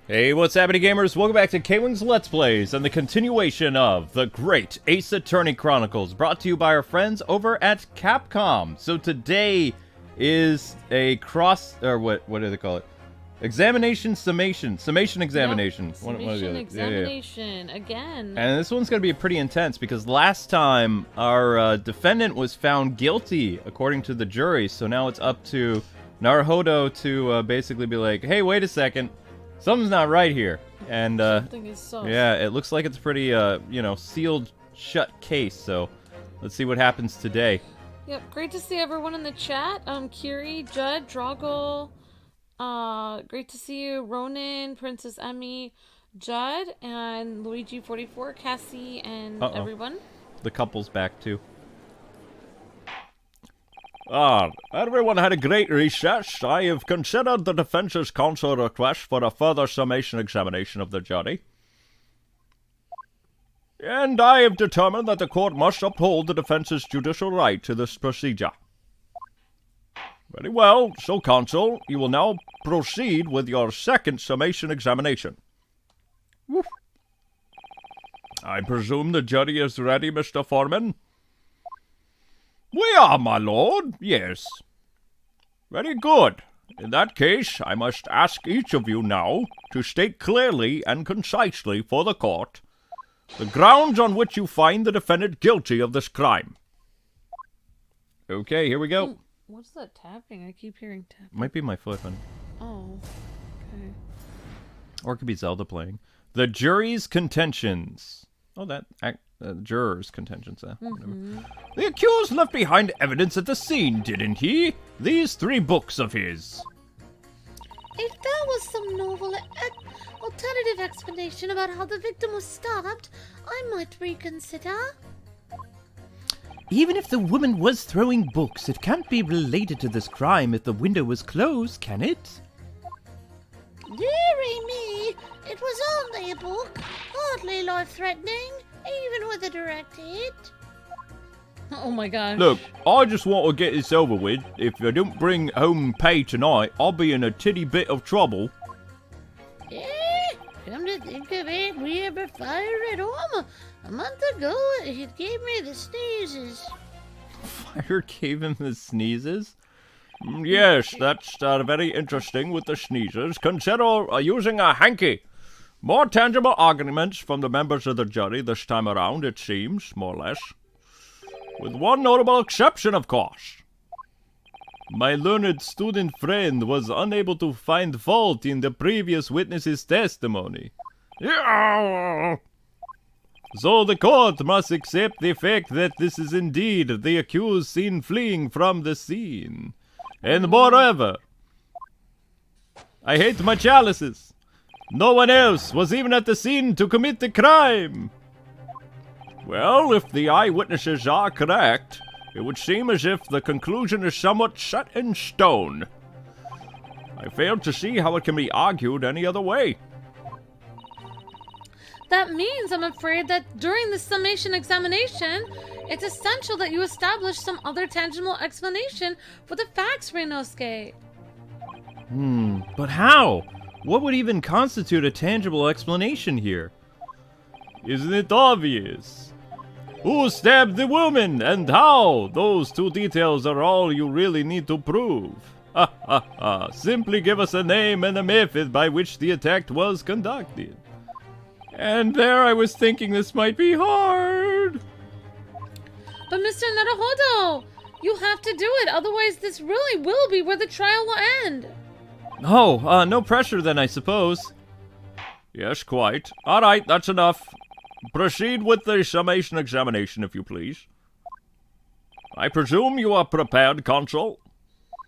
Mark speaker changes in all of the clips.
Speaker 1: Hey, what's happening, gamers? Welcome back to KwingsLetsPlays and the continuation of the great Ace Attorney Chronicles, brought to you by our friends over at Capcom. So today is a what do they call it? Summation Examination.
Speaker 2: Yep. Summation Examination, again.
Speaker 1: And this one's going to be pretty intense because last time our defendant was found guilty according to the jury, so now it's up to Naruhodo to basically be like, hey, wait a second. Something's not right here, and
Speaker 2: something is sus.
Speaker 1: Yeah, it looks like it's a pretty, sealed shut case. So, let's see what happens today.
Speaker 2: Yep, great to see everyone in the chat. Kiri, Judd, Droggle, great to see you, Ronan, Princess Emmy, Judd, and Luigi44, Cassie, and everyone.
Speaker 1: The couple's back too.
Speaker 3: Everyone had a great recess. I have considered the defense's counsel request for a further summation examination of the jury. And I have determined that the court must uphold the defense's judicial right to this procedure. Very well, so counsel, you will now proceed with your second summation examination. Woof. I presume the jury is ready, Mr. Foreman? We are, my lord, yes. Very good. In that case, I must ask each of you now to state clearly and concisely for the court the grounds on which you find the defendant guilty of this crime.
Speaker 1: Okay, here we go.
Speaker 2: What's that tapping? I keep hearing tapping.
Speaker 1: Might be my foot, man.
Speaker 2: Oh, okay.
Speaker 1: Or it could be Zelda playing. The jury's contentions. Oh, that... jurors' contentions, whatever.
Speaker 3: The accused left behind evidence at the scene, didn't he? These 3 books of his.
Speaker 4: If there was some novel alternative explanation about how the victim was stabbed, I might reconsider.
Speaker 5: Even if the woman was throwing books, it can't be related to this crime if the window was closed, can it?
Speaker 4: Dearie me, it was only a book, hardly life-threatening. Even with a direct hit.
Speaker 2: Oh my gosh.
Speaker 3: Look, I just want to get this over with. If I don't bring home pay tonight, I'll be in a titty bit of trouble.
Speaker 4: Yeah, come to think of it, we had a fire at home a month ago. It gave me the sneezes.
Speaker 1: Fire gave him the sneezes?
Speaker 3: Yes, that's very interesting with the sneezes. Consider using a hanky. More tangible arguments from the members of the jury this time around, it seems, more or less. With one notable exception, of course. My learned student friend was unable to find fault in the previous witness's testimony. So the court must accept the fact that this is indeed the accused seen fleeing from the scene. And moreover, I hate my chalices. No one else was even at the scene to commit the crime. Well, if the eyewitnesses are correct, it would seem as if the conclusion is somewhat set in stone. I fail to see how it can be argued any other way.
Speaker 2: That means, I'm afraid, that during the summation examination, it's essential that you establish some other tangible explanation for the facts, Ryunosuke.
Speaker 1: But how? What would even constitute a tangible explanation here?
Speaker 3: Isn't it obvious? Who stabbed the woman and how? Those 2 details are all you really need to prove. Ha ha ha. Simply give us a name and a method by which the attack was conducted.
Speaker 1: And there I was thinking this might be hard.
Speaker 2: But Mr. Naruhodo, you have to do it, otherwise this really will be where the trial will end.
Speaker 1: Oh, no pressure then, I suppose.
Speaker 3: Yes, quite. All right, that's enough. Proceed with the summation examination, if you please. I presume you are prepared, counsel?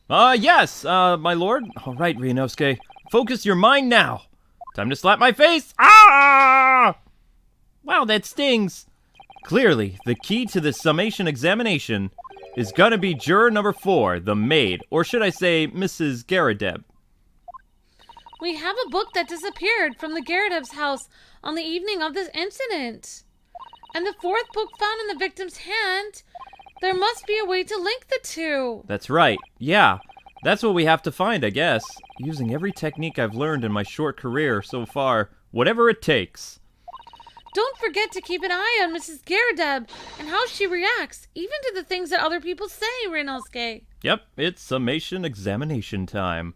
Speaker 1: Yes, my lord. All right, Ryunosuke. Focus your mind now. Time to slap my face. Ah! Wow, that stings. Clearly, the key to the summation examination is gonna be juror number 4, the maid. Or should I say, Mrs. Garadeb.
Speaker 2: We have a book that disappeared from the Garadeb's house on the evening of this incident. And the 4th book found in the victim's hand, there must be a way to link the 2.
Speaker 1: That's right, yeah. That's what we have to find, I guess. Using every technique I've learned in my short career so far, whatever it takes.
Speaker 2: Don't forget to keep an eye on Mrs. Garadeb and how she reacts, even to the things that other people say, Ryunosuke.
Speaker 1: Yep, it's summation examination time.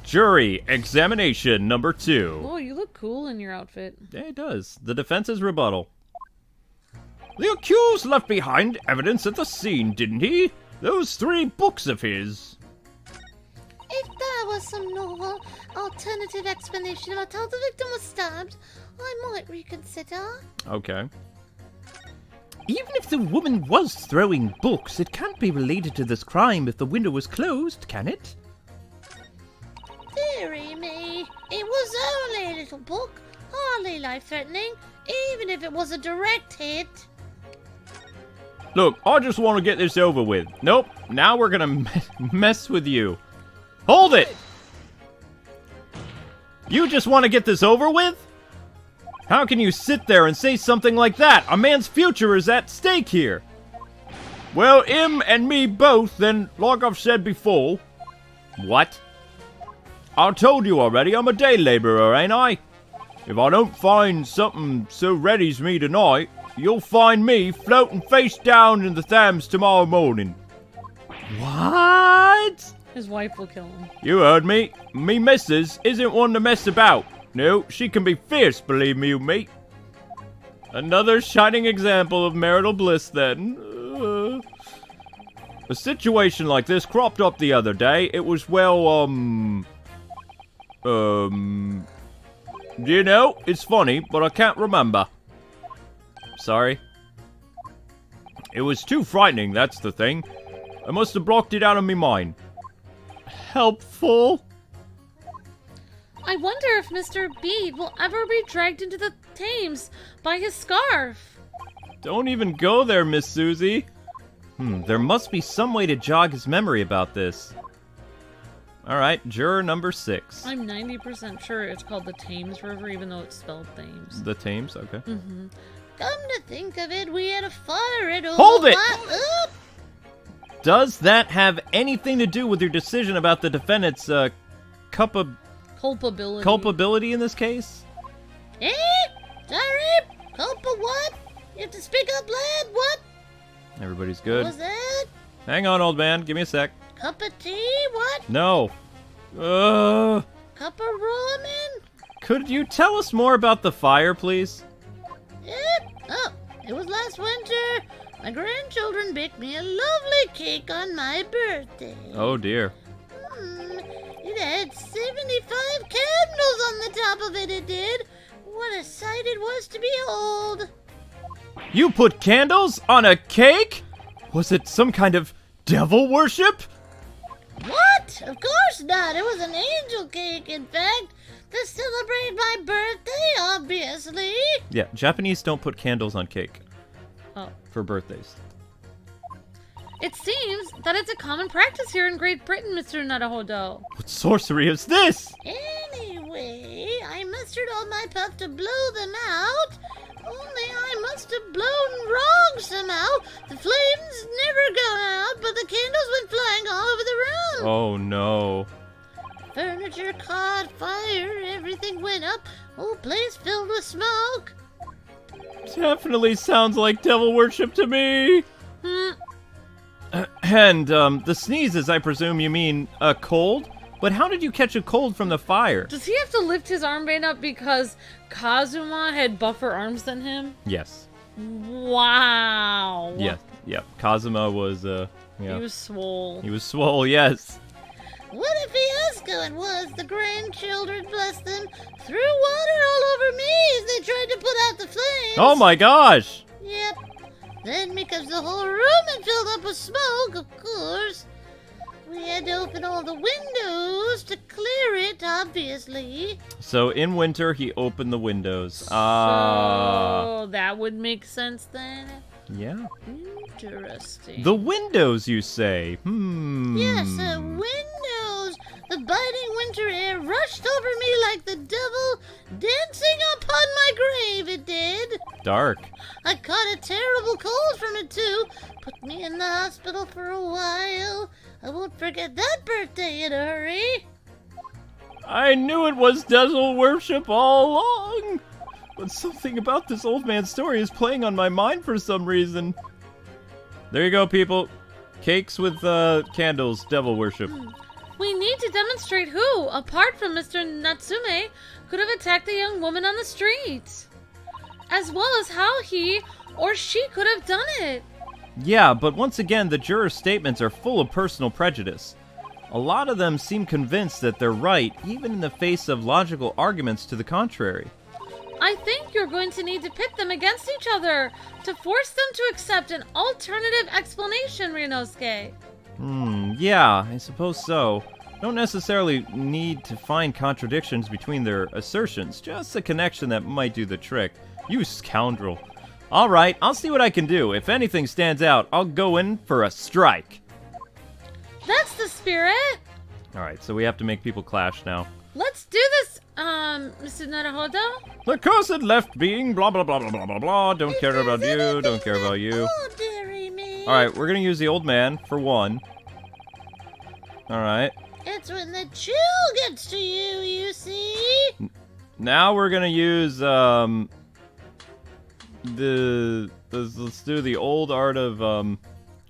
Speaker 1: Jury examination number 2.
Speaker 2: Oh, you look cool in your outfit.
Speaker 1: Yeah, it does. The defense's rebuttal.
Speaker 3: The accused left behind evidence at the scene, didn't he? Those 3 books of his.
Speaker 4: If there was some novel, alternative explanation about how the victim was stabbed, I might reconsider.
Speaker 1: Okay.
Speaker 5: Even if the woman was throwing books, it can't be related to this crime if the window was closed, can it?
Speaker 4: Dearie me, it was only a little book, hardly life-threatening, even if it was a direct hit.
Speaker 1: Look, I just want to get this over with. Nope, now we're gonna mess with you. Hold it! You just want to get this over with? How can you sit there and say something like that? A man's future is at stake here.
Speaker 3: Well, him and me both, then, like I've said before.
Speaker 1: What?
Speaker 3: I told you already, I'm a day laborer, ain't I? If I don't find something so ready's me tonight, you'll find me floating face down in the Thames tomorrow morning.
Speaker 1: What?
Speaker 2: His wife will kill him.
Speaker 3: You heard me. Me missus isn't one to mess about. No, she can be fierce, believe me, mate.
Speaker 1: Another shining example of marital bliss, then.
Speaker 3: A situation like this cropped up the other day. It was, well, you know, it's funny, but I can't remember.
Speaker 1: Sorry.
Speaker 3: It was too frightening, that's the thing. I must have blocked it out of me mind.
Speaker 1: Helpful?
Speaker 2: I wonder if Mr. Bede will ever be dragged into the Thames by his scarf.
Speaker 1: Don't even go there, Miss Susie. There must be some way to jog his memory about this. Alright, juror number 6.
Speaker 2: I'm 90% sure it's called the Thames River, even though it's spelled Thames.
Speaker 1: The Thames, okay.
Speaker 2: Mm-hmm.
Speaker 4: Come to think of it, we had a fire at all.
Speaker 1: Hold it!
Speaker 4: Oop!
Speaker 1: Does that have anything to do with your decision about the defendant's, culpability in this case?
Speaker 4: Eh? Sorry? Culpa what? You have to speak up, lad. What?
Speaker 1: Everybody's
Speaker 4: What
Speaker 1: good.
Speaker 4: was that?
Speaker 1: Hang on, old man. Give me a sec.
Speaker 4: Cup of tea? What?
Speaker 1: No.
Speaker 4: Cup of ramen?
Speaker 1: Could you tell us more about the fire, please?
Speaker 4: Yep. Oh, it was last winter. My grandchildren baked me a lovely cake on my birthday.
Speaker 1: Oh, dear.
Speaker 4: It had 75 candles on the top of it, it did. What a sight it was to behold.
Speaker 1: You put candles on a cake? Was it some kind of devil worship?
Speaker 4: What? Of course not. It was an angel cake, in fact, to celebrate my birthday, obviously.
Speaker 1: Yeah, Japanese don't put candles on cake.
Speaker 2: Oh.
Speaker 1: For birthdays.
Speaker 2: It seems that it's a common practice here in Great Britain, Mr. Naruhodo.
Speaker 1: What sorcery is this?
Speaker 4: Anyway, I mustered all my puff to blow them out. Only I must have blown wrong somehow. The flames never got out, but the candles went flying all over the room.
Speaker 1: Oh, no.
Speaker 4: Furniture caught fire, everything went up, whole place filled with smoke.
Speaker 1: Definitely sounds like devil worship to me. And, the sneezes, I presume you mean a cold? But how did you catch a cold from the fire?
Speaker 2: Does he have to lift his armband up because Kazuma had buffer arms than him?
Speaker 1: Yes.
Speaker 2: Wow.
Speaker 1: Yeah. Kazuma was, yeah.
Speaker 2: He was swole.
Speaker 1: He was swole, yes.
Speaker 4: What a fiasco it was! The grandchildren, bless them, threw water all over me as they tried to put out the flames.
Speaker 1: Oh my gosh!
Speaker 4: Yep. Then because the whole room had filled up with smoke, of course, we had to open all the windows to clear it, obviously.
Speaker 1: So in winter, he opened the windows.
Speaker 2: So that would make sense then.
Speaker 1: Yeah.
Speaker 2: Interesting.
Speaker 1: The windows, you say?
Speaker 4: Yes, windows. The biting winter air rushed over me like the devil dancing upon my grave, it did.
Speaker 1: Dark.
Speaker 4: I caught a terrible cold from it, too. Put me in the hospital for a while. I won't forget that birthday in a hurry.
Speaker 1: I knew it was devil worship all along. But something about this old man's story is playing on my mind for some reason. There you go, people. Cakes with candles, devil worship.
Speaker 2: We need to demonstrate who, apart from Mr. Natsume, could have attacked the young woman on the street. As well as how he or she could have done it.
Speaker 1: Yeah, but once again, the jurors' statements are full of personal prejudice. A lot of them seem convinced that they're right, even in the face of logical arguments to the contrary.
Speaker 2: I think you're going to need to pit them against each other to force them to accept an alternative explanation, Ryunosuke.
Speaker 1: Yeah, I suppose so. Don't necessarily need to find contradictions between their assertions, just a connection that might do the trick. You scoundrel. Alright, I'll see what I can do. If anything stands out, I'll go in for a strike.
Speaker 2: That's the spirit!
Speaker 1: Alright, so we have to make people clash now.
Speaker 2: Let's do this, Mr. Naruhodo.
Speaker 1: The cursed left being, blah blah blah blah blah blah blah. Don't care about you, don't care about you.
Speaker 4: Oh, dearie me.
Speaker 1: Alright, we're gonna use the old man for one. Alright.
Speaker 4: It's when the chill gets to you, you see.
Speaker 1: Now we're gonna use, let's do the old art of,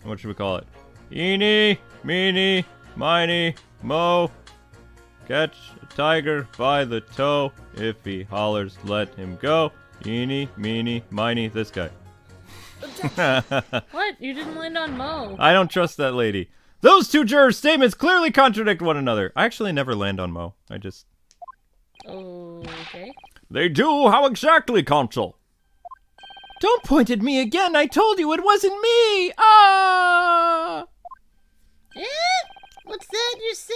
Speaker 1: what should we call it? Eeny, meeny, miny, mo. Catch a tiger by the toe. If he hollers, let him go. Eeny, meeny, miny, this guy.
Speaker 2: What? You didn't land on Mo.
Speaker 1: I don't trust that lady. Those two jurors' statements clearly contradict one another. I actually never land on Mo. I just...
Speaker 2: Okay.
Speaker 3: They do? How exactly, Consul?
Speaker 5: Don't point at me again. I told you it wasn't me. Ah!
Speaker 4: Eh? What's that you say?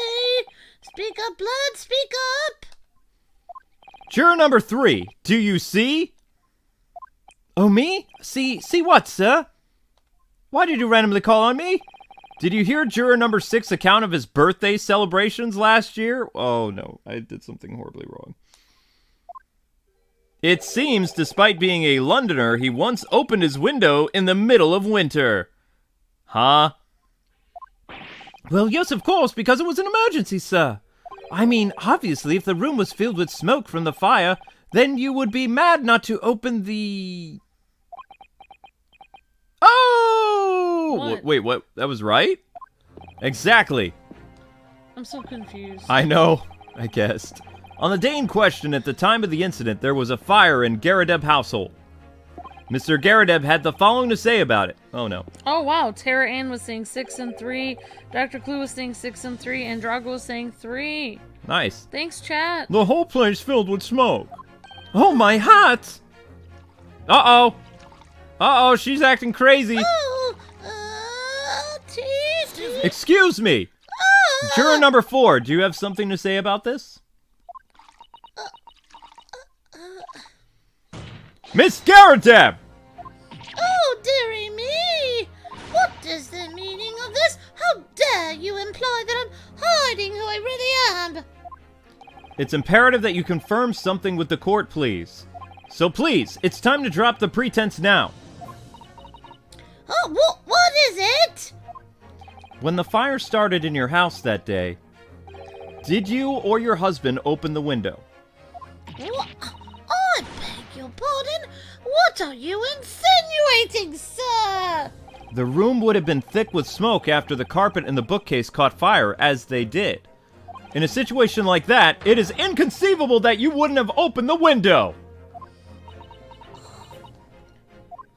Speaker 4: Speak up, lad, speak up.
Speaker 1: Juror number 3, do you see?
Speaker 5: Oh, me? See what, sir?
Speaker 1: Why did you randomly call on me? Did you hear juror number 6's account of his birthday celebrations last year? Oh no, I did something horribly wrong. It seems, despite being a Londoner, he once opened his window in the middle of winter. Huh?
Speaker 5: Well, yes, of course, because it was an emergency, sir. I mean, obviously, if the room was filled with smoke from the fire, then you would be mad not to open the...
Speaker 1: Oh!
Speaker 2: What?
Speaker 1: Wait, what? That was right? Exactly.
Speaker 2: I'm so confused.
Speaker 1: I know. I guessed. On the day in question, at the time of the incident, there was a fire in Garadeb household. Mr. Garadeb had the following to say about it. Oh no.
Speaker 2: Oh wow, Tara Ann was saying 6 and 3, Dr. Clue was saying 6 and 3, and Drago was saying 3.
Speaker 1: Nice.
Speaker 2: Thanks, chat.
Speaker 3: The whole place filled with smoke.
Speaker 5: Oh, my heart!
Speaker 1: Uh-oh. Uh-oh, she's acting crazy.
Speaker 4: Oh, tea.
Speaker 1: Excuse me. Juror number 4, do you have something to say about this?
Speaker 3: Miss Garadeb!
Speaker 4: Oh, dearie me. What is the meaning of this? How dare you imply that I'm hiding who I really am?
Speaker 1: It's imperative that you confirm something with the court, please. So please, it's time to drop the pretense now.
Speaker 4: Oh, what is it?
Speaker 1: When the fire started in your house that day, did you or your husband open the window?
Speaker 4: What? I beg your pardon? What are you insinuating, sir?
Speaker 1: The room would have been thick with smoke after the carpet and the bookcase caught fire, as they did. In a situation like that, it is inconceivable that you wouldn't have opened the window!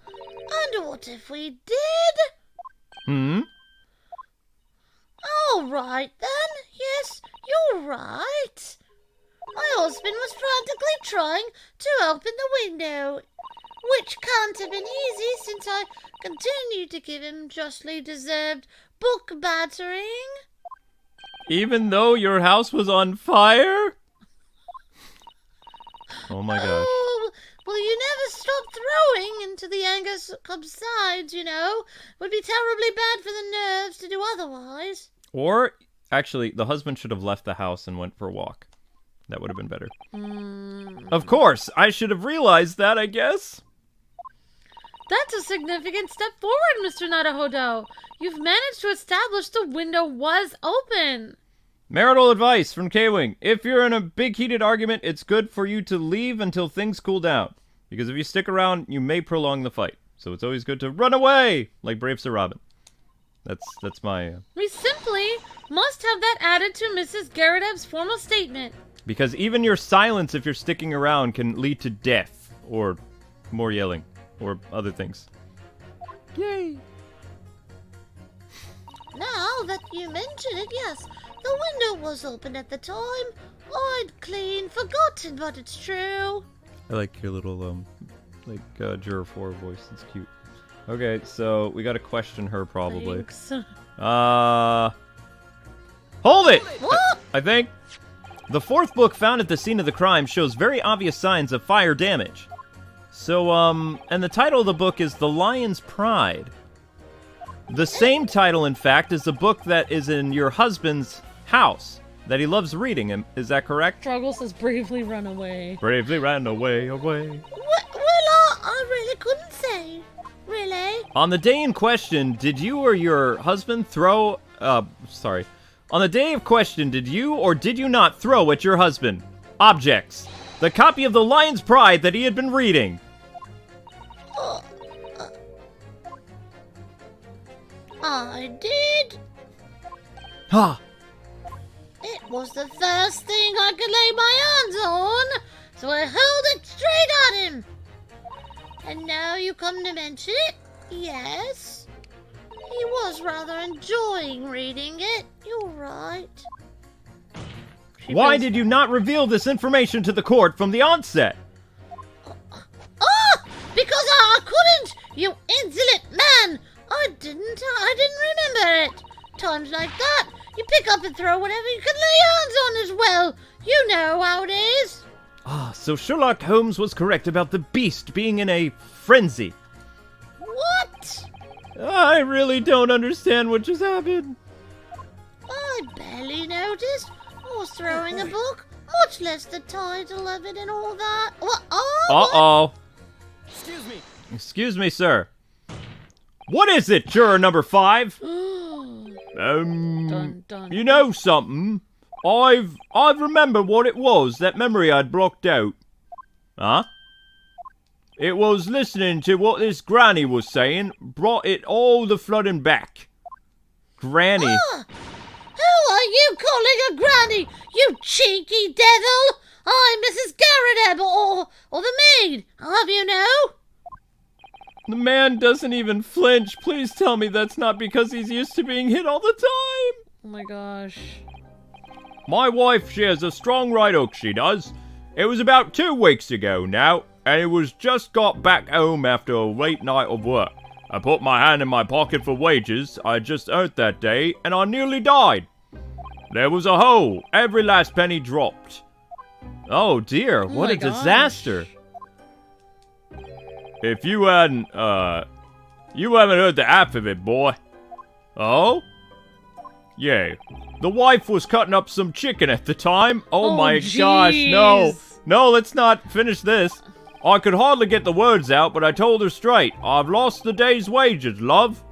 Speaker 4: And what if we did?
Speaker 1: Hmm?
Speaker 4: All right, then. Yes, you're right. My husband was frantically trying to open the window, which can't have been easy since I continued to give him justly deserved book battering.
Speaker 1: Even though your house was on fire? Oh my gosh.
Speaker 4: Oh, well, you never stop throwing until the anger subsides, you know. Would be terribly bad for the nerves to do otherwise.
Speaker 1: Or, actually, the husband should have left the house and went for a walk. That would have been better. Of course, I should have realized that, I guess.
Speaker 2: That's a significant step forward, Mr. Naruhodo. You've managed to establish the window was open.
Speaker 1: Marital advice from Kwing. If you're in a big heated argument, it's good for you to leave until things cool down. Because if you stick around, you may prolong the fight. So it's always good to run away, like brave Sir Robin. That's my...
Speaker 2: We simply must have that added to Mrs. Garadeb's formal statement.
Speaker 1: Because even your silence, if you're sticking around, can lead to death. Or more yelling. Or other things. Yay!
Speaker 4: Now that you mention it, yes, the window was open at the time. I'd clean forgotten, but it's true.
Speaker 1: I like your little, Juror 4 voice. It's cute. Okay, so we gotta question her, probably.
Speaker 2: Thanks.
Speaker 1: Hold it!
Speaker 4: What?
Speaker 1: I think. The fourth book found at the scene of the crime shows very obvious signs of fire damage. So, and the title of the book is The Lion's Pride. The same title, in fact, is the book that is in your husband's house, that he loves reading. Is that correct?
Speaker 2: Struggle says bravely run away.
Speaker 1: Bravely ran away.
Speaker 4: Well, I really couldn't say. Really?
Speaker 1: On the day in question, did you or your husband throw... On the day of question, did you or did you not throw at your husband objects? The copy of The Lion's Pride that he had been reading.
Speaker 4: I did.
Speaker 1: Ha!
Speaker 4: It was the first thing I could lay my hands on, so I hurled it straight at him. And now you come to mention it, yes. He was rather enjoying reading it, you're right.
Speaker 1: Why did you not reveal this information to the court from the onset?
Speaker 4: Because I couldn't, you insolent man. I didn't remember it. Times like that, you pick up and throw whatever you can lay hands on as well. You know how it is.
Speaker 1: So Sherlock Holmes was correct about the beast being in a frenzy.
Speaker 4: What?
Speaker 1: I really don't understand what just happened.
Speaker 4: I barely noticed. I was throwing a book, much less the title of it and all that. What?
Speaker 1: Uh-oh. Excuse me, sir. What is it, juror number 5?
Speaker 2: Dun, dun.
Speaker 1: You know something? I've remembered what it was, that memory I'd blocked out. Huh? It was listening to what this granny was saying, brought it all the flooding back. Granny.
Speaker 4: Who are you calling a granny, you cheeky devil? I'm Mrs. Garadeb, or the maid, have you know?
Speaker 1: The man doesn't even flinch. Please tell me that's not because he's used to being hit all the time.
Speaker 2: Oh my gosh.
Speaker 3: My wife, she has a strong right hook, she does. It was about 2 weeks ago now, and it was just got back home after a late night of work. I put my hand in my pocket for wages I just earned that day, and I nearly died. There was a hole. Every last penny dropped.
Speaker 1: Oh dear,
Speaker 2: Oh
Speaker 1: what
Speaker 2: my
Speaker 1: a disaster.
Speaker 3: If you hadn't, you haven't heard the half of it, boy.
Speaker 1: Oh?
Speaker 3: Yeah. The wife was cutting up some chicken at the time. Oh my
Speaker 2: jeez.
Speaker 3: gosh, no.
Speaker 1: No, let's not finish this.
Speaker 3: I could hardly get the words out, but I told her straight. I've lost the day's wages, love.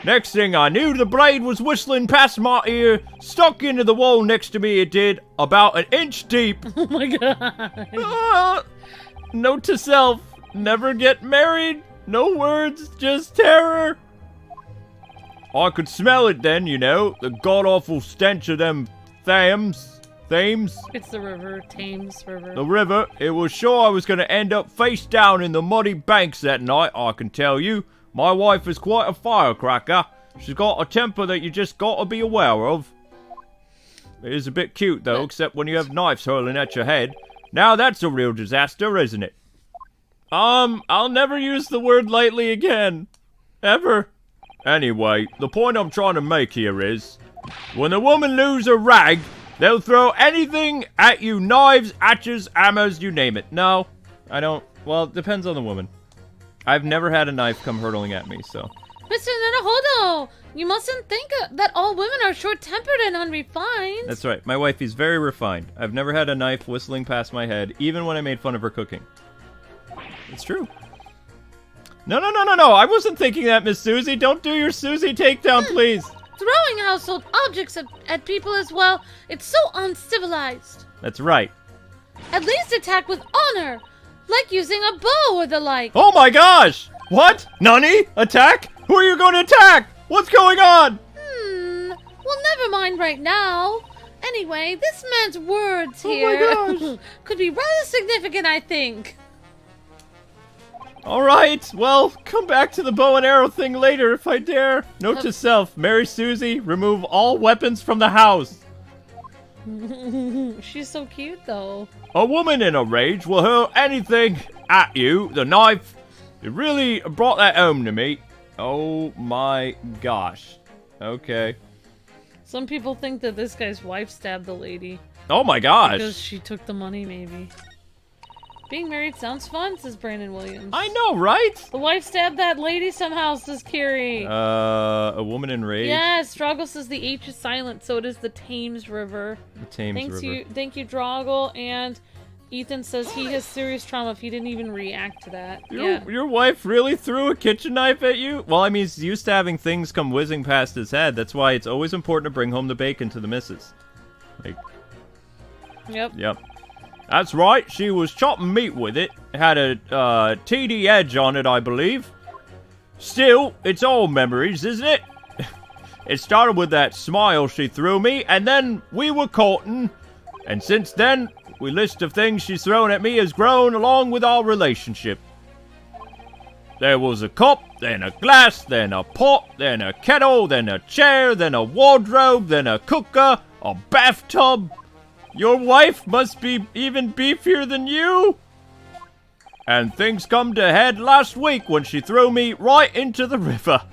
Speaker 3: Next thing I knew, the blade was whistling past my ear, stuck into the wall next to me it did, about 1 inch deep.
Speaker 2: Oh my god.
Speaker 1: Note to self, never get married. No words, just terror.
Speaker 3: I could smell it then, you know, the god-awful stench of them Thames.
Speaker 2: It's the river, Thames River.
Speaker 3: The river. It was sure I was going to end up face down in the muddy banks that night, I can tell you. My wife is quite a firecracker. She's got a temper that you just got to be aware of. It is a bit cute, though, except when you have knives hurling at your head. Now that's a real disaster, isn't it?
Speaker 1: I'll never use the word lightly again. Ever.
Speaker 3: Anyway, the point I'm trying to make here is, when a woman lose a rag, they'll throw anything at you, knives, hatchets, hammers, you name it.
Speaker 1: No, I don't. Well, it depends on the woman. I've never had a knife come hurtling at me, so.
Speaker 2: Mr. Naruhodo, you mustn't think that all women are short-tempered and unrefined.
Speaker 1: That's right. My wife is very refined. I've never had a knife whistling past my head, even when I made fun of her cooking. It's true. No, I wasn't thinking that, Miss Susie. Don't do your Susie takedown, please.
Speaker 2: Throwing household objects at people as well. It's so uncivilized.
Speaker 1: That's right.
Speaker 2: At least attack with honor, like using a bow or the like.
Speaker 1: Oh my gosh! What? Nani? Attack? Who are you going to attack? What's going on?
Speaker 2: Well, never mind right now. Anyway, this man's words here
Speaker 1: Oh my gosh.
Speaker 2: could be rather significant, I think.
Speaker 1: Alright, well, come back to the bow and arrow thing later if I dare. Note to self, Mary Susie, remove all weapons from the house.
Speaker 2: She's so cute, though.
Speaker 3: A woman in a rage will hurl anything at you. The knife. It really brought that home to me.
Speaker 1: Oh my gosh. Okay.
Speaker 2: Some people think that this guy's wife stabbed the lady.
Speaker 1: Oh my gosh.
Speaker 2: Because she took the money, maybe. Being married sounds fun, says Brandon Williams.
Speaker 1: I know, right?
Speaker 2: The wife stabbed that lady somehow, says Kiri.
Speaker 1: A woman in rage.
Speaker 2: Yes, Droggle says the H is silent, so it is the Thames River.
Speaker 1: The Thames River.
Speaker 2: Thank you, Droggle. And Ethan says he has serious trauma if he didn't even react to that.
Speaker 1: Your wife really threw a kitchen knife at you? Well, I mean, he's used to having things come whizzing past his head. That's why it's always important to bring home the bacon to the missus. Like.
Speaker 2: Yep.
Speaker 3: That's right. She was chopping meat with it. It had a TD edge on it, I believe. Still, it's all memories, isn't it? It started with that smile she threw me, and then we were courting. And since then, the list of things she's thrown at me has grown along with our relationship. There was a cup, then a glass, then a pot, then a kettle, then a chair, then a wardrobe, then a cooker, a bathtub. Your wife must be even beefier than you. And things come to head last week when she threw me right into the river.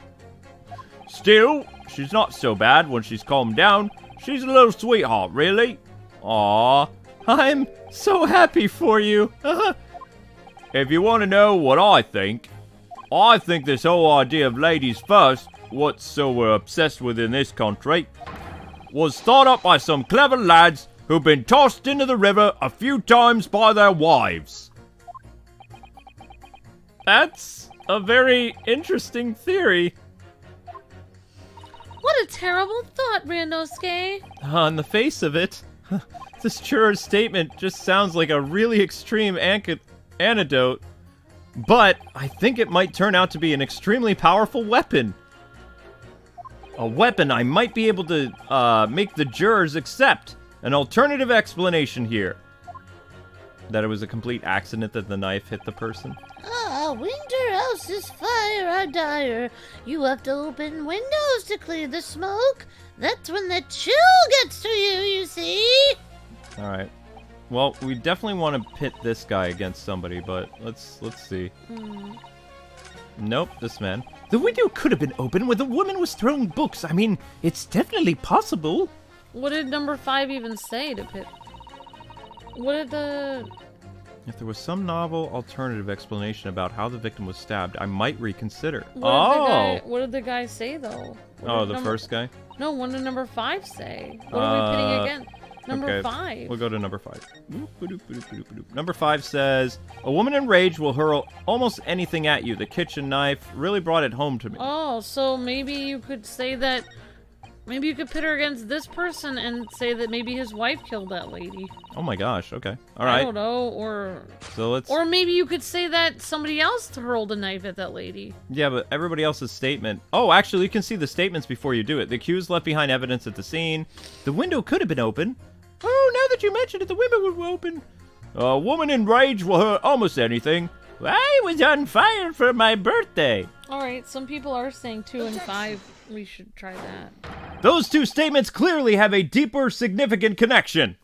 Speaker 3: Still, she's not so bad when she's calmed down. She's a little sweetheart, really. Aww.
Speaker 1: I'm so happy for you.
Speaker 3: If you want to know what I think this whole idea of ladies first, what's so obsessed with in this country, was thought up by some clever lads who've been tossed into the river a few times by their wives.
Speaker 1: That's a very interesting theory.
Speaker 2: What a terrible thought, Ryunosuke.
Speaker 1: On the face of it, this juror's statement just sounds like a really extreme antidote, but I think it might turn out to be an extremely powerful weapon. A weapon I might be able to make the jurors accept. An alternative explanation here. That it was a complete accident that the knife hit the person.
Speaker 4: Winter house's fire are dire. You have to open windows to clear the smoke. That's when the chill gets to you, you see?
Speaker 1: Alright. Well, we definitely want to pit this guy against somebody, but let's see. Nope, this man. The window could have been open when the woman was throwing books. I mean, it's definitely possible.
Speaker 2: What did number 5 even say to pit? What did the...
Speaker 1: If there was some novel alternative explanation about how the victim was stabbed, I might reconsider.
Speaker 2: What did the guy say, though?
Speaker 1: First guy?
Speaker 2: No, what did number 5 say? What are we pitting again? Number 5.
Speaker 1: We'll go to number 5. Number 5 says, a woman in rage will hurl almost anything at you. The kitchen knife really brought it home to me.
Speaker 2: Oh, so maybe you could say that... Maybe you could pit her against this person and say that maybe his wife killed that lady.
Speaker 1: Oh my gosh, okay. Alright.
Speaker 2: I don't know, or...
Speaker 1: So let's...
Speaker 2: Or maybe you could say that somebody else hurled a knife at that lady.
Speaker 1: Yeah, but everybody else's statement... Oh, actually, you can see the statements before you do it. The accused left behind evidence at the scene. The window could have been open. Oh, now that you mentioned it, the window was open.
Speaker 3: A woman in rage will hurt almost anything.
Speaker 1: I was on fire for my birthday.
Speaker 2: Alright, some people are saying 2 and 5. We should try that.
Speaker 3: Those two statements clearly have a deeper, significant connection.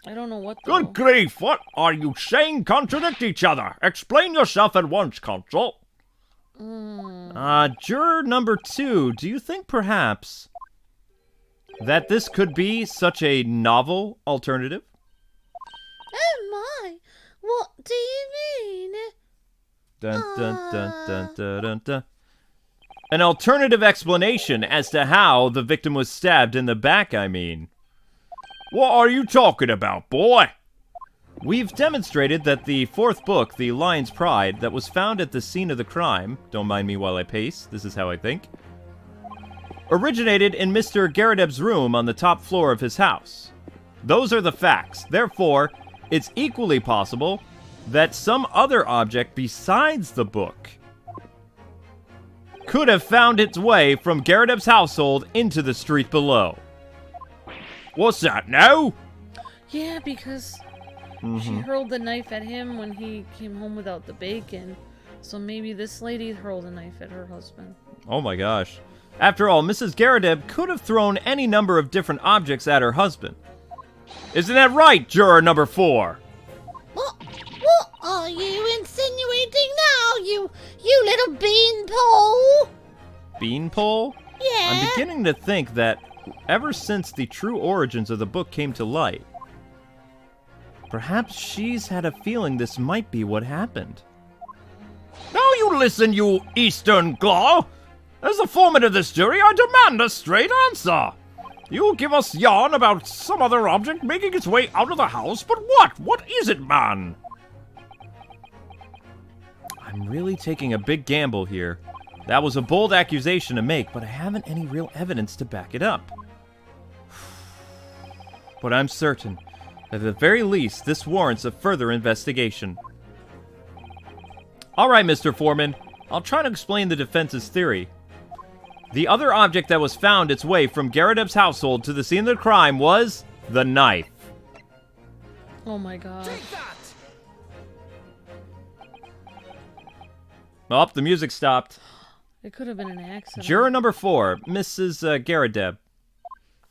Speaker 2: I don't know what though.
Speaker 3: Good grief, what are you saying contradict each other? Explain yourself at once, Consul.
Speaker 1: Juror number 2, do you think perhaps that this could be such a novel alternative?
Speaker 4: Oh my, what do you mean?
Speaker 1: Dun dun dun dun dun dun dun. An alternative explanation as to how the victim was stabbed in the back, I mean.
Speaker 3: What are you talking about, boy?
Speaker 1: We've demonstrated that the fourth book, The Lion's Pride, that was found at the scene of the crime, don't mind me while I pace, this is how I think, originated in Mr. Garadeb's room on the top floor of his house. Those are the facts. Therefore, it's equally possible that some other object besides the book could have found its way from Garadeb's household into the street below. What's that now?
Speaker 2: Yeah, because she hurled the knife at him when he came home without the bacon. So maybe this lady hurled a knife at her husband.
Speaker 1: Oh my gosh. After all, Mrs. Garadeb could have thrown any number of different objects at her husband. Isn't that right, juror number 4?
Speaker 4: What are you insinuating now, you little beanpole?
Speaker 1: Beanpole?
Speaker 4: Yeah?
Speaker 1: I'm beginning to think that ever since the true origins of the book came to light, perhaps she's had a feeling this might be what happened.
Speaker 3: Now you listen, you Eastern Claw! As the foreman of this jury, I demand a straight answer! You give us yarn about some other object making its way out of the house, but what? What is it, man?
Speaker 1: I'm really taking a big gamble here. That was a bold accusation to make, but I haven't any real evidence to back it up. But I'm certain that at the very least, this warrants a further investigation. Alright, Mr. Foreman, I'll try to explain the defense's theory. The other object that was found its way from Garadeb's household to the scene of the crime was the knife.
Speaker 2: Oh my god.
Speaker 1: Oh, the music stopped.
Speaker 2: It could have been an accident.
Speaker 1: Juror number 4, Mrs. Garadeb.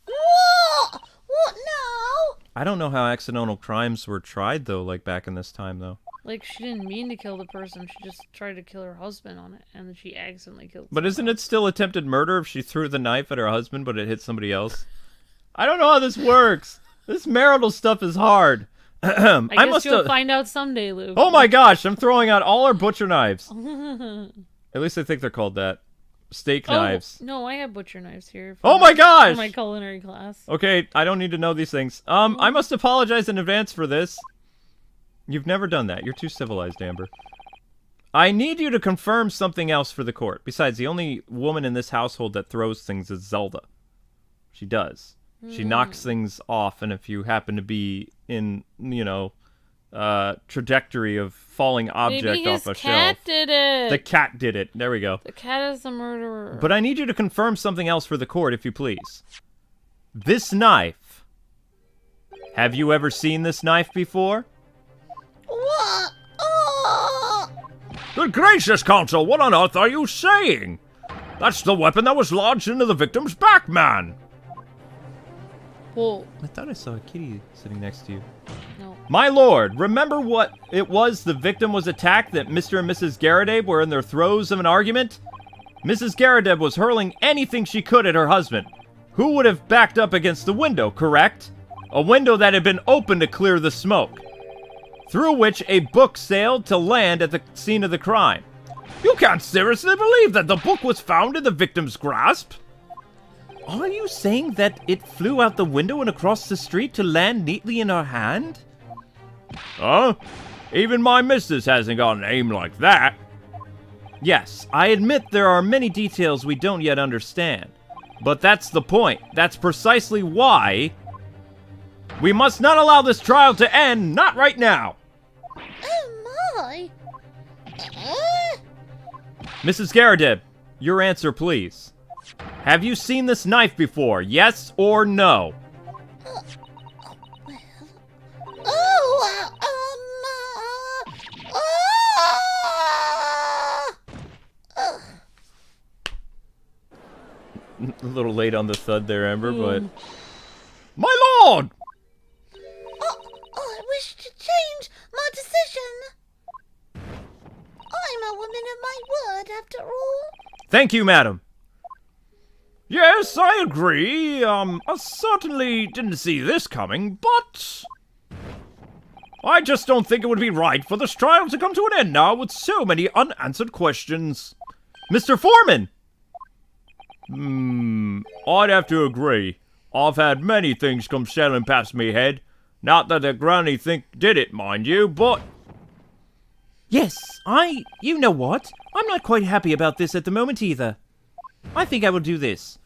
Speaker 4: What now?
Speaker 1: I don't know how accidental crimes were tried, though, like back in this time, though.
Speaker 2: Like, she didn't mean to kill the person. She just tried to kill her husband on it, and then she accidentally killed
Speaker 1: But
Speaker 2: someone.
Speaker 1: isn't it still attempted murder if she threw the knife at her husband, but it hit somebody else? I don't know how this works. This marital stuff is hard.
Speaker 2: I guess you'll find out someday, Luke.
Speaker 1: Oh my gosh, I'm throwing out all our butcher knives. At least I think they're called that. Steak knives.
Speaker 2: No, I have butcher knives here.
Speaker 1: Oh my gosh!
Speaker 2: For my culinary class.
Speaker 1: Okay, I don't need to know these things. I must apologize in advance for this. You've never done that. You're too civilized, Amber. I need you to confirm something else for the court. Besides, the only woman in this household that throws things is Zelda. She does. She knocks things off, and if you happen to be in, trajectory of falling object off a shelf.
Speaker 2: Maybe his cat did it.
Speaker 1: The cat did it. There we go.
Speaker 2: The cat is the murderer.
Speaker 1: But I need you to confirm something else for the court, if you please. This knife. Have you ever seen this knife before?
Speaker 4: What? Oh!
Speaker 3: Good gracious, counsel, what on earth are you saying? That's the weapon that was lodged into the victim's back, man!
Speaker 2: Well,
Speaker 1: I thought I saw a kitty sitting next to you.
Speaker 2: no.
Speaker 1: My lord, remember what it was the victim was attacked that Mr. and Mrs. Garadeb were in their throes of an argument? Mrs. Garadeb was hurling anything she could at her husband, who would have backed up against the window, correct? A window that had been opened to clear the smoke, through which a book sailed to land at the scene of the crime.
Speaker 3: You can't seriously believe that the book was found in the victim's grasp?
Speaker 1: Are you saying that it flew out the window and across the street to land neatly in her hand?
Speaker 3: Huh? Even my missus hasn't got an aim like that.
Speaker 1: Yes, I admit there are many details we don't yet understand. But that's the point. That's precisely why we must not allow this trial to end, not right now.
Speaker 4: Oh my!
Speaker 1: Mrs. Garadeb, your answer, please. Have you seen this knife before, yes or no? A little late on the thud there, Amber, but...
Speaker 3: My lord!
Speaker 4: I wish to change my decision. I'm a woman of my word, after all.
Speaker 1: Thank you, madam.
Speaker 3: Yes, I agree. I certainly didn't see this coming, but... I just don't think it would be right for this trial to come to an end now with so many unanswered questions.
Speaker 1: Mr. Foreman!
Speaker 3: I'd have to agree. I've had many things come sailing past me head, Not that the granny did it, mind you, but...
Speaker 5: Yes, you know what? I'm not quite happy about this at the moment either. I think I will do this.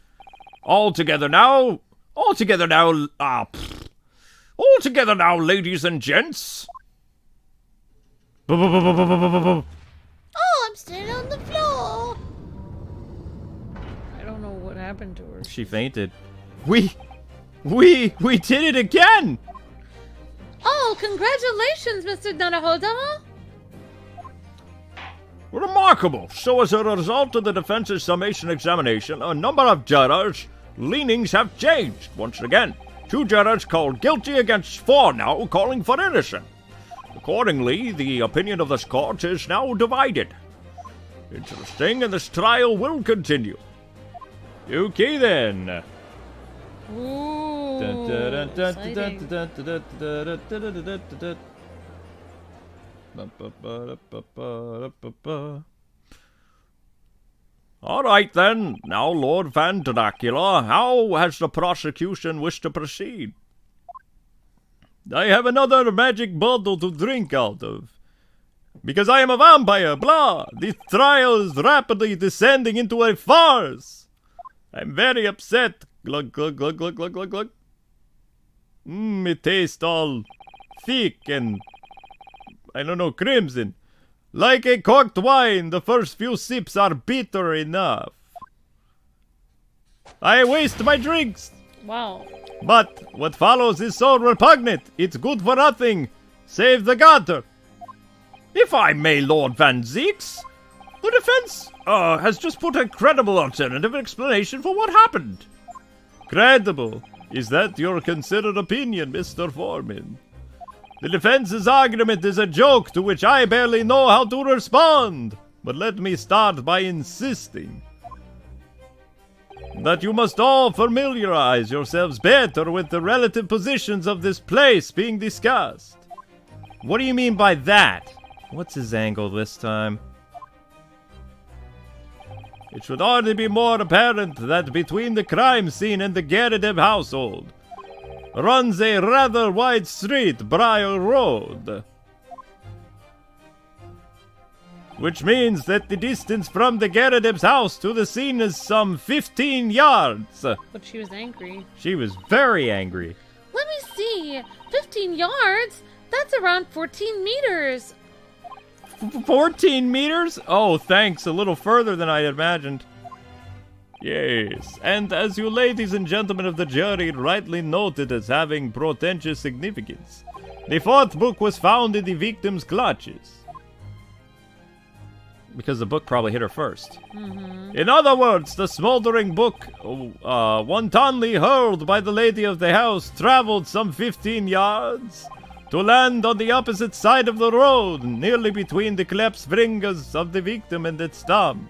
Speaker 3: All together now, ladies and gents.
Speaker 4: Oh, I'm standing on the floor.
Speaker 2: I don't know what happened to her.
Speaker 1: She fainted. We did it again!
Speaker 2: Oh, congratulations, Mr. Naruhodo!
Speaker 3: Remarkable. So as a result of the defense's summation examination, a number of jurors' leanings have changed. Once again, 2 jurors called guilty against 4 now calling for innocent. Accordingly, the opinion of this court is now divided. Interesting, and this trial will continue. Okay then.
Speaker 2: Ooh, exciting.
Speaker 3: All right then. Now, Lord Van Dracula, how has the prosecution wished to proceed? I have another magic bottle to drink out of. Because I am a vampire, blah! This trial is rapidly descending into a farce! I'm very upset. Glug, glug, glug, glug, glug, glug, glug. It tastes all thick and, I don't know, crimson. Like a corked wine, the first few sips are bitter enough. I waste my drinks!
Speaker 2: Wow.
Speaker 3: But what follows is so repugnant, it's good for nothing, save the gutter. If I may, Lord Van Zeeks, the defense has just put a credible alternative explanation for what happened. Credible? Is that your considered opinion, Mr. Foreman? The defense's argument is a joke to which I barely know how to respond. But let me start by insisting that you must all familiarize yourselves better with the relative positions of this place being discussed.
Speaker 1: What do you mean by that? What's his angle this time?
Speaker 3: It should hardly be more apparent that between the crime scene and the Gerardem household runs a rather wide street, Briar Road. Which means that the distance from the Gerardem's house to the scene is some 15 yards.
Speaker 2: But she was angry.
Speaker 1: She was very angry.
Speaker 2: Let me see. 15 yards? That's around 14 meters.
Speaker 1: 14 meters? Oh, thanks. A little further than I had imagined.
Speaker 3: Yes, and as you ladies and gentlemen of the jury rightly noted as having portentous significance, the 4th book was found in the victim's clutches.
Speaker 1: Because the book probably hit her first.
Speaker 3: In other words, the smoldering book, wantonly hurled by the lady of the house, traveled some 15 yards to land on the opposite side of the road, nearly between the cleft fingers of the victim and its thumb.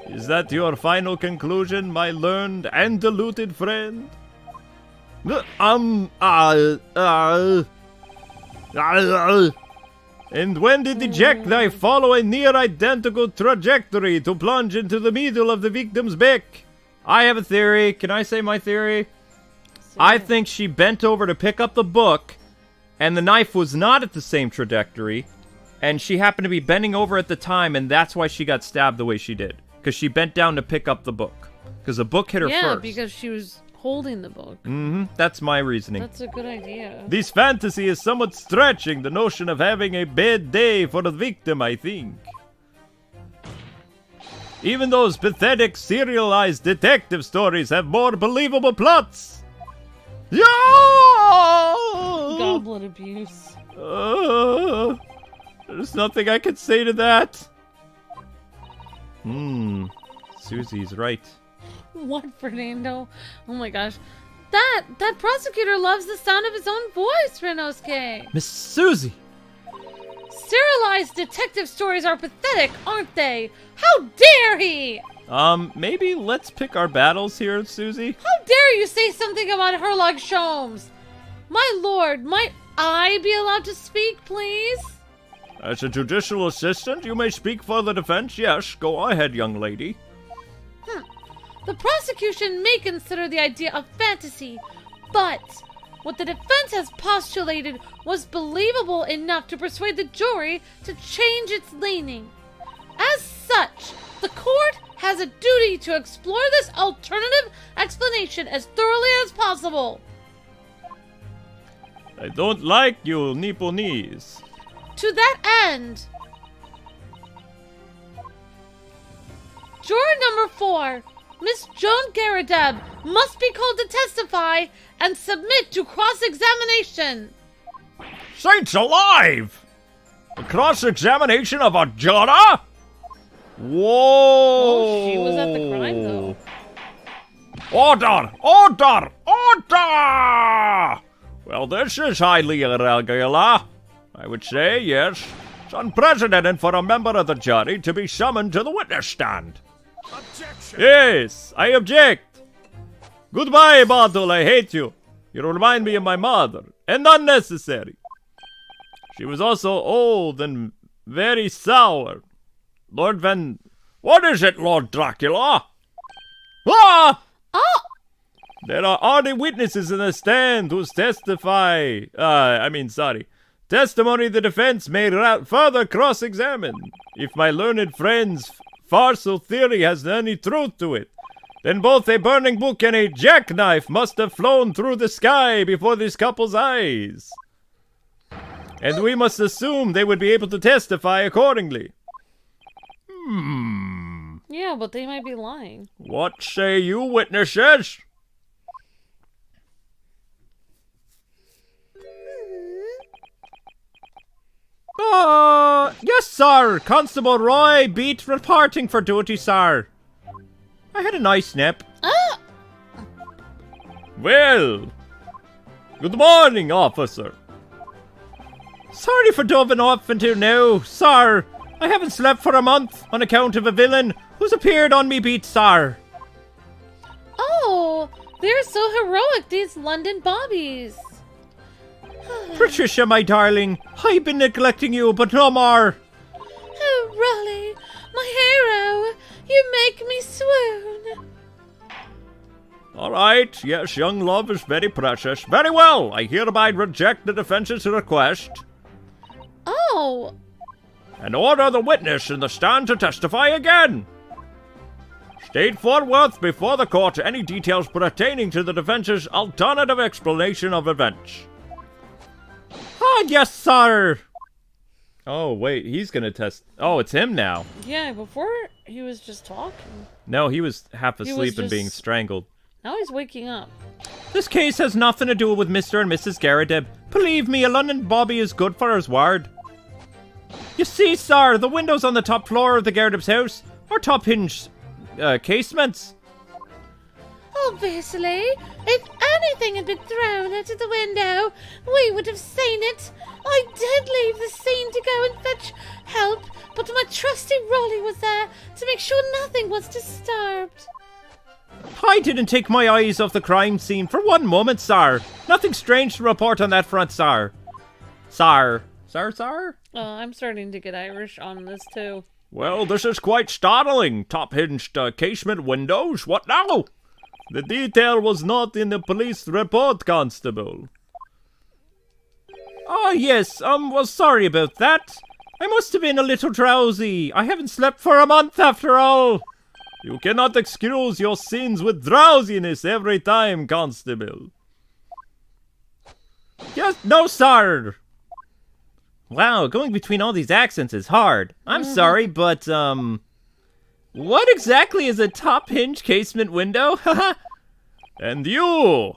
Speaker 3: Is that your final conclusion, my learned and deluded friend? And when did the ejecti follow a near-identical trajectory to plunge into the middle of the victim's beak?
Speaker 1: I have a theory. Can I say my theory? I think she bent over to pick up the book, and the knife was not at the same trajectory, and she happened to be bending over at the time, and that's why she got stabbed the way she did. Because she bent down to pick up the book. Because the book hit her first.
Speaker 2: Yeah, because she was holding the book.
Speaker 1: That's my reasoning.
Speaker 2: That's a good idea.
Speaker 3: This fantasy is somewhat stretching the notion of having a bad day for the victim, I think. Even those pathetic serialized detective stories have more believable plots. Yeah!
Speaker 2: Goblet abuse.
Speaker 3: There's nothing I can say to that.
Speaker 1: Susie's right.
Speaker 2: What, Fernando? Oh my gosh. That prosecutor loves the sound of his own voice, Ryunosuke.
Speaker 1: Miss Susie!
Speaker 2: Serialized detective stories are pathetic, aren't they? How dare he!
Speaker 1: Maybe let's pick our battles here, Susie?
Speaker 2: How dare you say something about Herlock Sholmes? My lord, might I be allowed to speak, please?
Speaker 3: As a judicial assistant, you may speak for the defense. Yes, go ahead, young lady.
Speaker 2: The prosecution may consider the idea of fantasy, but what the defense has postulated was believable enough to persuade the jury to change its leaning. As such, the court has a duty to explore this alternative explanation as thoroughly as possible.
Speaker 3: I don't like you, Nipponese.
Speaker 2: To that end, juror number 4, Miss Joan Garadeb, must be called to testify and submit to cross-examination.
Speaker 3: Saints alive! A cross-examination of a juror? Whoa!
Speaker 2: Oh, she was at the crime, though.
Speaker 3: Order! Order! Order! Well, this is highly irregular. I would say, yes. It's unprecedented for a member of the jury to be summoned to the witness stand.
Speaker 6: Objection!
Speaker 3: Yes, I object. Goodbye, Bartle, I hate you. You remind me of my mother, and unnecessary. She was also old and very sour. Lord Van... What is it, Lord Dracula? Ah!
Speaker 2: Oh!
Speaker 3: There are already witnesses in the stand who testify... Testimony the defense may further cross-examine. If my learned friend's farcical theory has any truth to it, then both a burning book and a jackknife must have flown through the sky before this couple's eyes. And we must assume they would be able to testify accordingly.
Speaker 2: Yeah, but they might be lying.
Speaker 3: What say you, witnesses?
Speaker 5: Yes, sir. Constable Roy Beat reporting for duty, sir. I had a nice nap.
Speaker 2: Ah!
Speaker 3: Well, good morning, officer.
Speaker 5: Sorry for doving off until now, sir. I haven't slept for a month on account of a villain who's appeared on me beat, sir.
Speaker 2: Oh, they're so heroic, these London bobbies.
Speaker 5: Patricia, my darling, I've been neglecting you, but no more.
Speaker 2: Oh, Raleigh, my hero, you make me swoon.
Speaker 3: All right, yes, young love is very precious. Very well, I hereby reject the defense's request
Speaker 2: Oh,
Speaker 3: and order the witness in the stand to testify again. State forthwith before the court any details pertaining to the defense's alternative explanation of events.
Speaker 5: Ah, yes, sir. Oh, wait, he's gonna test. Oh, it's him now.
Speaker 2: yeah, before he was just talking.
Speaker 5: No, he was half
Speaker 2: was
Speaker 5: asleep and being
Speaker 2: just-
Speaker 5: strangled.
Speaker 2: Now he's waking up.
Speaker 5: This case has nothing to do with Mr. and Mrs. Garadeb. Believe me, a London bobby is good for his word. You see, sir, the windows on the top floor of the Garadeb's house are top hinged casements.
Speaker 4: Obviously, if anything had been thrown out of the window, we would have seen it. I did leave the scene to go and fetch help, but my trusty Rolly was there to make sure nothing was disturbed.
Speaker 5: I didn't take my eyes off the crime scene for one moment, sir. Nothing strange to report on that front, sir. Sir. Sir?
Speaker 2: I'm starting to get Irish on this too.
Speaker 3: Well, this is quite startling. Top-hinged casement windows. What now? The detail was not in the police report, Constable.
Speaker 5: Oh, yes, well, sorry about that. I must have been a little drowsy. I haven't slept for a month after all.
Speaker 3: You cannot excuse your sins with drowsiness every time, Constable.
Speaker 5: Yes, no, sir. Wow, going between all these accents is hard. I'm sorry, but, what exactly is a top hinge casement window?
Speaker 3: And you!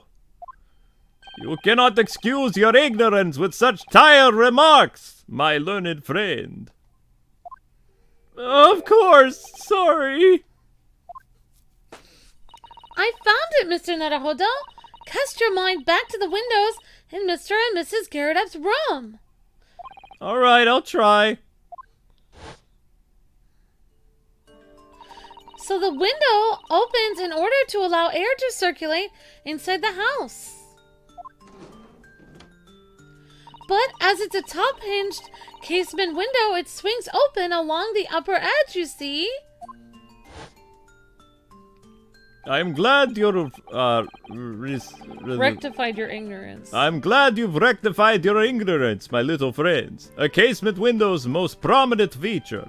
Speaker 3: You cannot excuse your ignorance with such tired remarks, my learned friend.
Speaker 5: Of course, sorry.
Speaker 2: I found it, Mr. Naruhodo. Cast your mind back to the windows in Mr. and Mrs. Garadeb's room.
Speaker 5: All right, I'll try.
Speaker 2: So the window opens in order to allow air to circulate inside the house. But as it's a top-hinged casement window, it swings open along the upper edge, you see?
Speaker 3: I'm glad you're,
Speaker 2: Rectified your ignorance.
Speaker 3: I'm glad you've rectified your ignorance, my little friends. A casement window's most prominent feature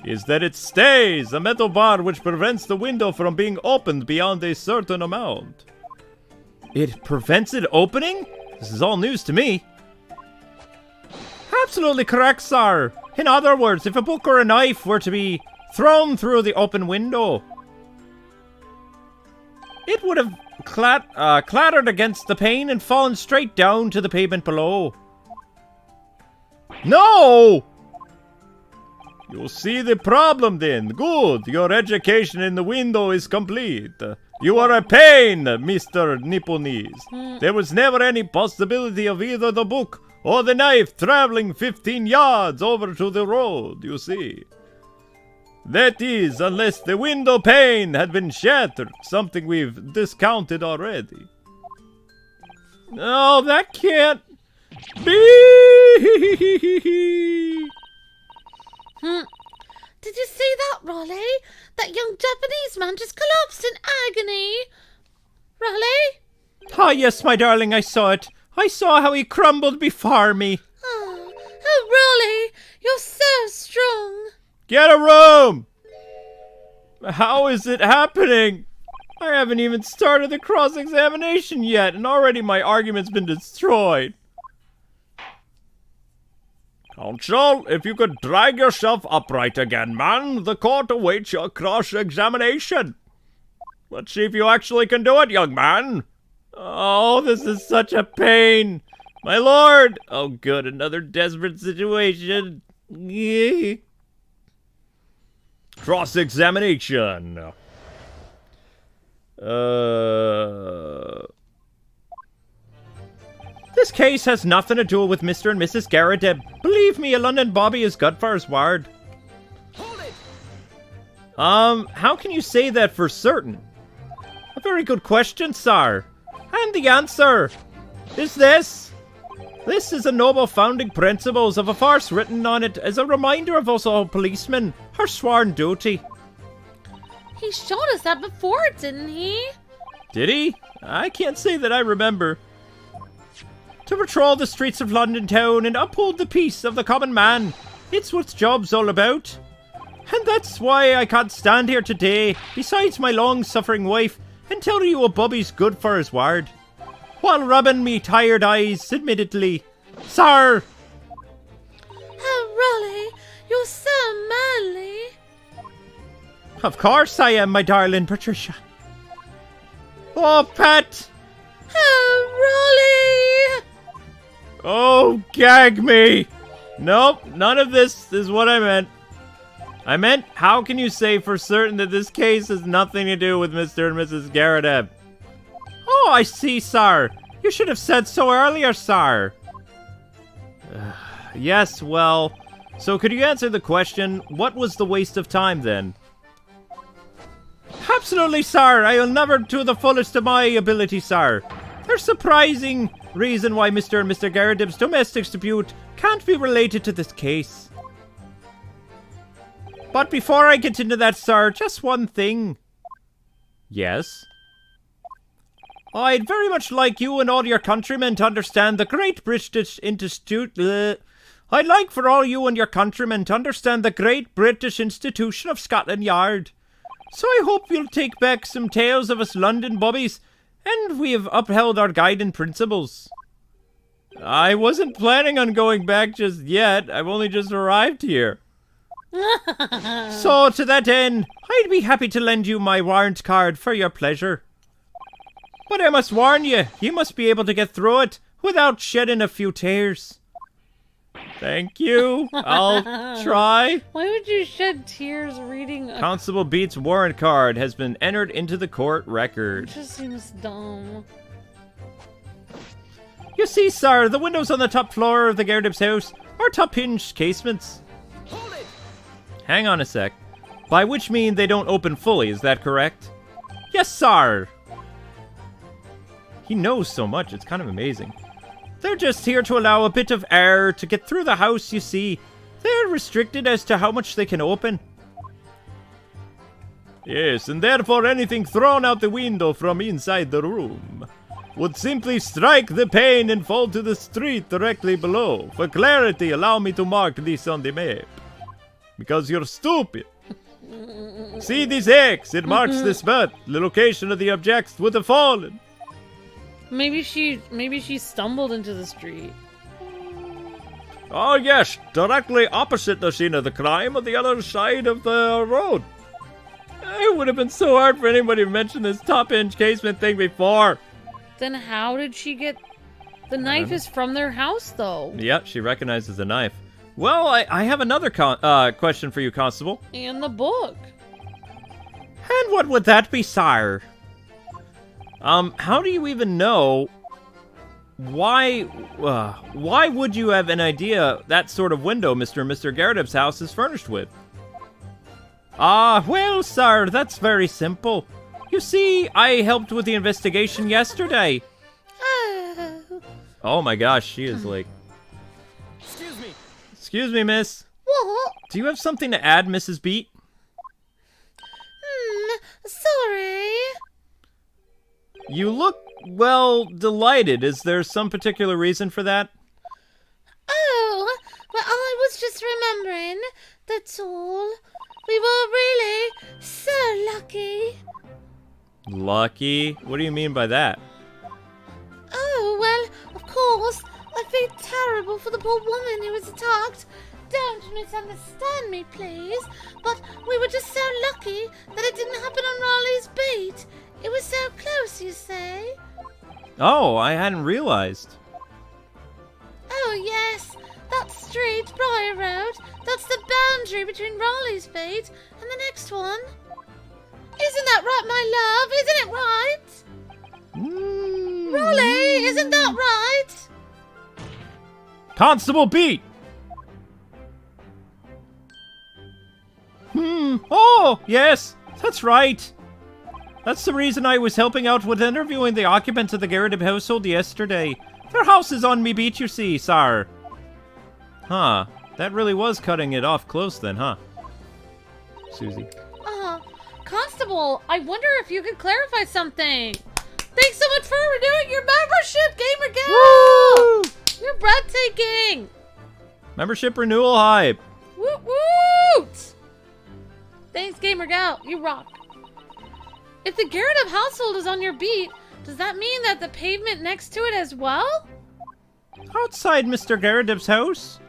Speaker 3: is that it stays a metal bar which prevents the window from being opened beyond a certain amount.
Speaker 1: It prevents it opening? This is all news to me. Absolutely correct, sir. In other words, if a book or a knife were to be thrown through the open window, it would have clattered against the pane and fallen straight down to the pavement below.
Speaker 3: No! You see the problem then. Good. Your education in the window is complete. You are a pain, Mr. Nipponese. There was never any possibility of either the book or the knife traveling 15 yards over to the road, you see. That is, unless the window pane had been shattered, something we've discounted already.
Speaker 1: No, that can't be.
Speaker 4: Did you see that, Raleigh? That young Japanese man just collapsed in agony. Raleigh?
Speaker 1: Ah, yes, my darling, I saw it. I saw how he crumbled before me.
Speaker 4: Oh, Raleigh, you're so strong.
Speaker 3: Get a room! How is it happening?
Speaker 1: I haven't even started the cross-examination yet, and already my argument's been destroyed.
Speaker 3: Counsel, if you could drag yourself upright again, man, the court awaits your cross-examination. Let's see if you actually can do it, young man.
Speaker 1: Oh, this is such a pain. My lord! Oh, good, another desperate situation.
Speaker 3: Cross-examination.
Speaker 1: This case has nothing to do with Mr. and Mrs. Garrideb. Believe me, a London Bobby is good for his word. Hold it! How can you say that for certain? A very good question, sir. And the answer is this. This is a noble founding principles of a farce written on it as a reminder of us all policemen, our sworn duty.
Speaker 4: He showed us that before, didn't he?
Speaker 1: Did he? I can't say that I remember. To patrol the streets of London town and uphold the peace of the common man. It's what the job's all about. And that's why I can't stand here today, besides my long-suffering wife, and tell you a bubby's good for his word. While rubbing me tired eyes, admittedly. Sir!
Speaker 4: Oh, Raleigh, you're so manly.
Speaker 1: Of course I am, my darling Patricia. Oh, Pat!
Speaker 4: Oh, Raleigh!
Speaker 1: Oh, gag me! Nope, none of this is what I meant. I meant, how can you say for certain that this case has nothing to do with Mr. and Mrs. Garrideb? Oh, I see, sir. You should have said so earlier, sir. Yes, well, so could you answer the question, what was the waste of time then? Absolutely, sir. I will never to the fullest of my ability, sir. There's surprising reason why Mr. and Mr. Garrideb's domestic dispute can't be related to this case. But before I get into that, sir, just one thing. Yes? I'd very much like you and all your countrymen to understand the Great British Institute. I'd like for all you and your countrymen to understand the Great British Institution of Scotland Yard. So I hope you'll take back some tales of us London bobbies, and we have upheld our guiding principles. I wasn't planning on going back just yet. I've only just arrived here. So, to that end, I'd be happy to lend you my warrant card for your pleasure. But I must warn you, you must be able to get through it without shedding a few tears. Thank you. I'll try.
Speaker 2: Why would you shed tears reading a...
Speaker 1: Constable Beat's warrant card has been entered into the court record.
Speaker 2: It just seems dumb.
Speaker 1: You see, sir, the windows on the top floor of the Garrideb's house are top-hinged casements. Hold it! Hang on a sec. By which mean they don't open fully, is that correct? Yes, sir! He knows so much, it's kind of amazing. They're just here to allow a bit of air to get through the house, you see. They're restricted as to how much they can open.
Speaker 3: Yes, and therefore anything thrown out the window from inside the room would simply strike the pane and fall to the street directly below. For clarity, allow me to mark this on the map. Because you're stupid. See this X? It marks the spot. The location of the objects would have fallen.
Speaker 2: Maybe she stumbled into the street.
Speaker 3: Oh yes, directly opposite the scene of the crime on the other side of the road.
Speaker 1: It would have been so hard for anybody to mention this top hinge casement thing before.
Speaker 2: Then how did she get... The knife is from their house, though.
Speaker 1: Yep, she recognizes the knife. Well, I have another question for you, Constable.
Speaker 2: And the book.
Speaker 1: And what would that be, sire? How do you even know why would you have an idea that sort of window Mr. and Mr. Garredib's house is furnished with? Well, sir, that's very simple. You see, I helped with the investigation yesterday. Oh my gosh, she is like... Excuse me, miss.
Speaker 4: What?
Speaker 1: Do you have something to add, Mrs. Beat?
Speaker 4: Sorry.
Speaker 1: You look, well, delighted. Is there some particular reason for that?
Speaker 4: Oh, well, I was just remembering, that's all. We were really so lucky.
Speaker 1: Lucky? What do you mean by that?
Speaker 4: Oh, well, of course, I feel terrible for the poor woman who was attacked. Don't misunderstand me, please. But we were just so lucky that it didn't happen on Raleigh's beat. It was so close, you say?
Speaker 1: Oh, I hadn't realized.
Speaker 4: Oh, yes. That street, Briar Road, that's the boundary between Raleigh's beat and the next one. Isn't that right, my love? Isn't it right? Raleigh, isn't that right?
Speaker 1: Constable Beat! Oh, yes, that's right. That's the reason I was helping out with interviewing the occupants of the Garredib household yesterday. Their house is on me beat, you see, sir. Huh, that really was cutting it off close then, huh? Susie.
Speaker 2: Constable, I wonder if you could clarify something. Thanks so much for renewing your membership, Gamer Gal!
Speaker 1: Woo!
Speaker 2: You're breathtaking!
Speaker 1: Membership renewal hype.
Speaker 2: Woot woot! Thanks, Gamer Gal. You rock. If the Garredib household is on your beat, does that mean that the pavement next to it as well?
Speaker 1: Outside Mr. Garredib's house?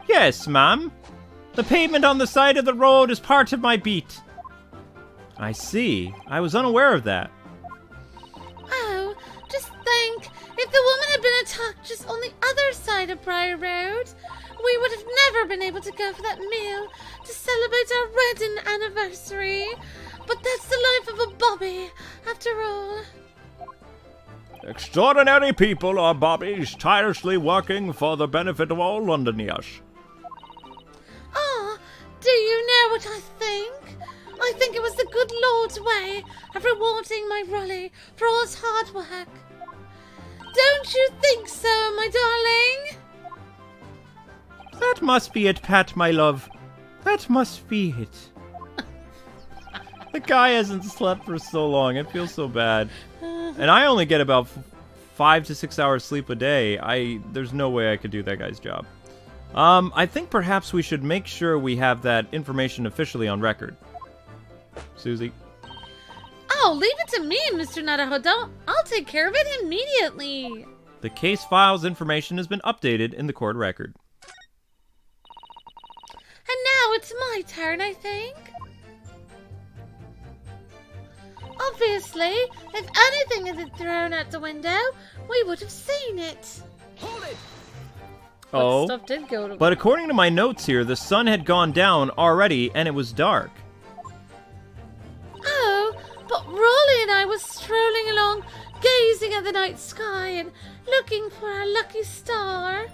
Speaker 1: Yes, ma'am. The pavement on the side of the road is part of my beat. I see. I was unaware of that.
Speaker 4: Oh, just think, if the woman had been attacked just on the other side of Briar Road, we would have never been able to go for that meal to celebrate our wedding anniversary. But that's the life of a bobby, after all.
Speaker 3: Extraordinary people are bobbies, tirelessly working for the benefit of all Londoners.
Speaker 4: Do you know what I think? I think it was the good Lord's way of rewarding my Raleigh for all his hard work. Don't you think so, my darling?
Speaker 1: That must be it, Pat, my love. That must be it. The guy hasn't slept for so long. It feels so bad. And I only get about 5 to 6 hours sleep a day. There's no way I could do that guy's job. I think perhaps we should make sure we have that information officially on record. Susie?
Speaker 2: Oh, leave it to me, Mr. Naruhodo. I'll take care of it immediately.
Speaker 1: The case file's information has been updated in the court record.
Speaker 4: And now it's my turn, I think. Obviously, if anything had been thrown out the window, we would have seen it.
Speaker 2: Hold it!
Speaker 1: Oh,
Speaker 2: stuff did go to...
Speaker 1: But according to my notes here, the sun had gone down already and it was dark.
Speaker 4: Oh, but Raleigh and I were strolling along, gazing at the night sky and looking for our lucky star.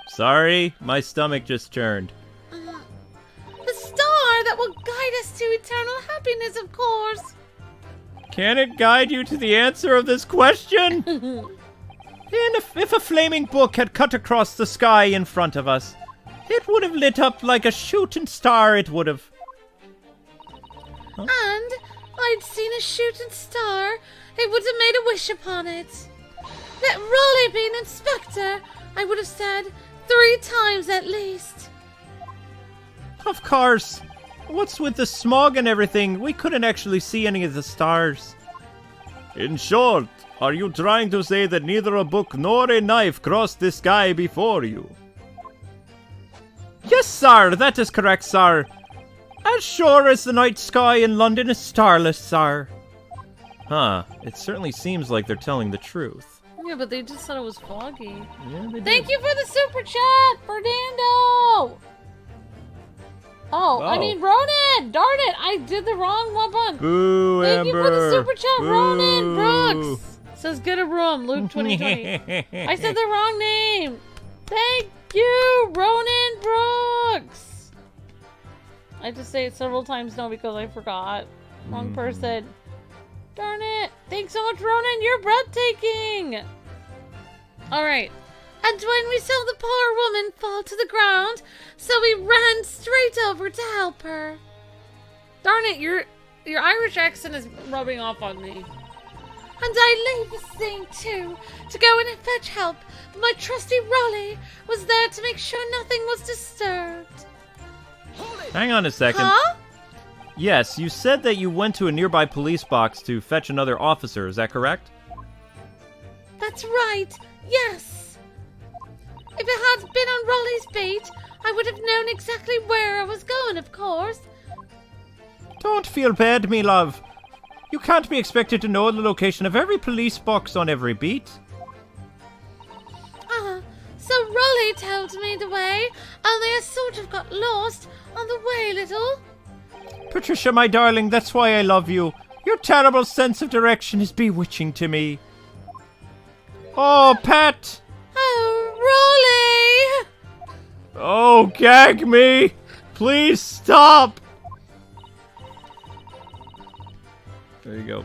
Speaker 1: Sorry, my stomach just churned.
Speaker 4: The star that will guide us to eternal happiness, of course.
Speaker 1: Can it guide you to the answer of this question? And if a flaming book had cut across the sky in front of us, it would have lit up like a shooting star, it would have.
Speaker 2: And I'd seen a shooting star. It would have made a wish upon it. Let Raleigh be an inspector, I would have said, 3 times at least.
Speaker 5: Of course. What's with the smog and everything? We couldn't actually see any of the stars.
Speaker 3: In short, are you trying to say that neither a book nor a knife crossed the sky before you?
Speaker 5: Yes, sir, that is correct, sir. As sure as the night sky in London is starless, sir.
Speaker 1: Huh, it certainly seems like they're telling the truth.
Speaker 2: Yeah, but they just said it was foggy.
Speaker 1: Yeah, they
Speaker 2: Thank you for the super chat, Fernando! Oh, I mean Ronan! Darn it, I did the wrong one.
Speaker 3: Boo,
Speaker 2: Thank
Speaker 3: Amber.
Speaker 2: you for the super chat,
Speaker 3: Boo.
Speaker 2: Ronan Brooks! Says get a room, Luke 2020. I said the wrong name! Thank you, Ronan Brooks! I just say it several times now because I forgot. Wrong person. Darn it! Thanks so much, Ronan! You're breathtaking! Alright. And when we saw the poor woman fall to the ground, so we ran straight over to help her. Darn it, your Irish accent is rubbing off on me. And I leave the scene too, to go in and fetch help, but my trusty Raleigh was there to make sure nothing was disturbed.
Speaker 1: Hang on a second.
Speaker 2: Huh?
Speaker 1: Yes, you said that you went to a nearby police box to fetch another officer, is that correct?
Speaker 2: That's right, yes. If it had been on Raleigh's beat, I would have known exactly where I was going, of course.
Speaker 5: Don't feel bad, me love. You can't be expected to know the location of every police box on every beat.
Speaker 2: So Raleigh told me the way, only I sort of got lost on the way, little.
Speaker 5: Patricia, my darling, that's why I love you. Your terrible sense of direction is bewitching to me. Oh, Pat!
Speaker 2: Oh, Raleigh!
Speaker 3: Oh, gag me! Please stop!
Speaker 1: There you go.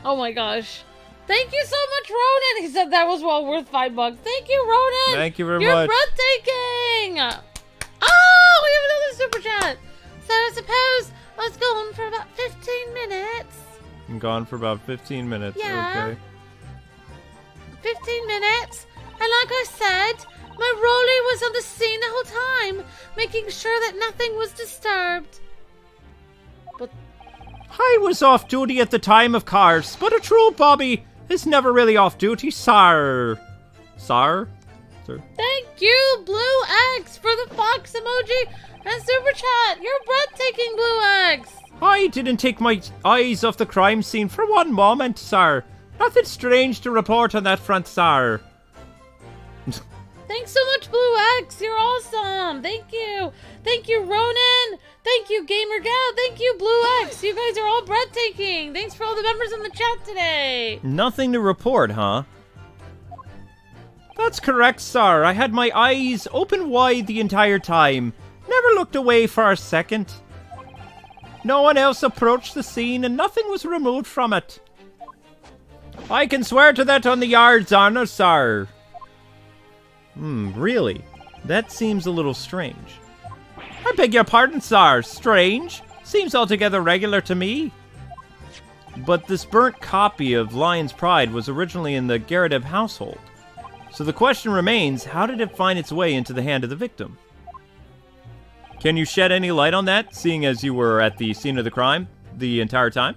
Speaker 2: Oh my gosh. Thank you so much, Ronan! He said that was well worth $5. Thank you, Ronan!
Speaker 3: Thank you very
Speaker 2: You're
Speaker 3: much.
Speaker 2: breathtaking! Oh, we have another super chat! So I suppose I was gone for about 15 minutes.
Speaker 1: I'm gone for about 15 minutes.
Speaker 2: Yeah.
Speaker 1: Okay.
Speaker 2: 15 minutes. And like I said, my Raleigh was on the scene the whole time, making sure that nothing was disturbed. But
Speaker 5: I was off duty at the time, of course, but a true Bobby is never really off duty, sir. Sir? Sir?
Speaker 2: thank you, Blue X, for the fox emoji and super chat. You're breathtaking, Blue X.
Speaker 5: I didn't take my eyes off the crime scene for one moment, sir. Nothing strange to report on that front, sir.
Speaker 2: Thanks so much, Blue X. You're awesome. Thank you. Thank you, Ronan. Thank you, Gamer Gal. Thank you, Blue X. You guys are all breathtaking. Thanks for all the members in the chat today.
Speaker 1: Nothing to report, huh?
Speaker 5: That's correct, sir. I had my eyes open wide the entire time. Never looked away for a second. No one else approached the scene and nothing was removed from it. I can swear to that on the yard's honor, sir.
Speaker 1: Really? That seems a little strange.
Speaker 5: I beg your pardon, sir. Strange? Seems altogether regular to me.
Speaker 1: But this burnt copy of Lion's Pride was originally in the Garrideb household. So the question remains, how did it find its way into the hand of the victim? Can you shed any light on that, seeing as you were at the scene of the crime the entire time?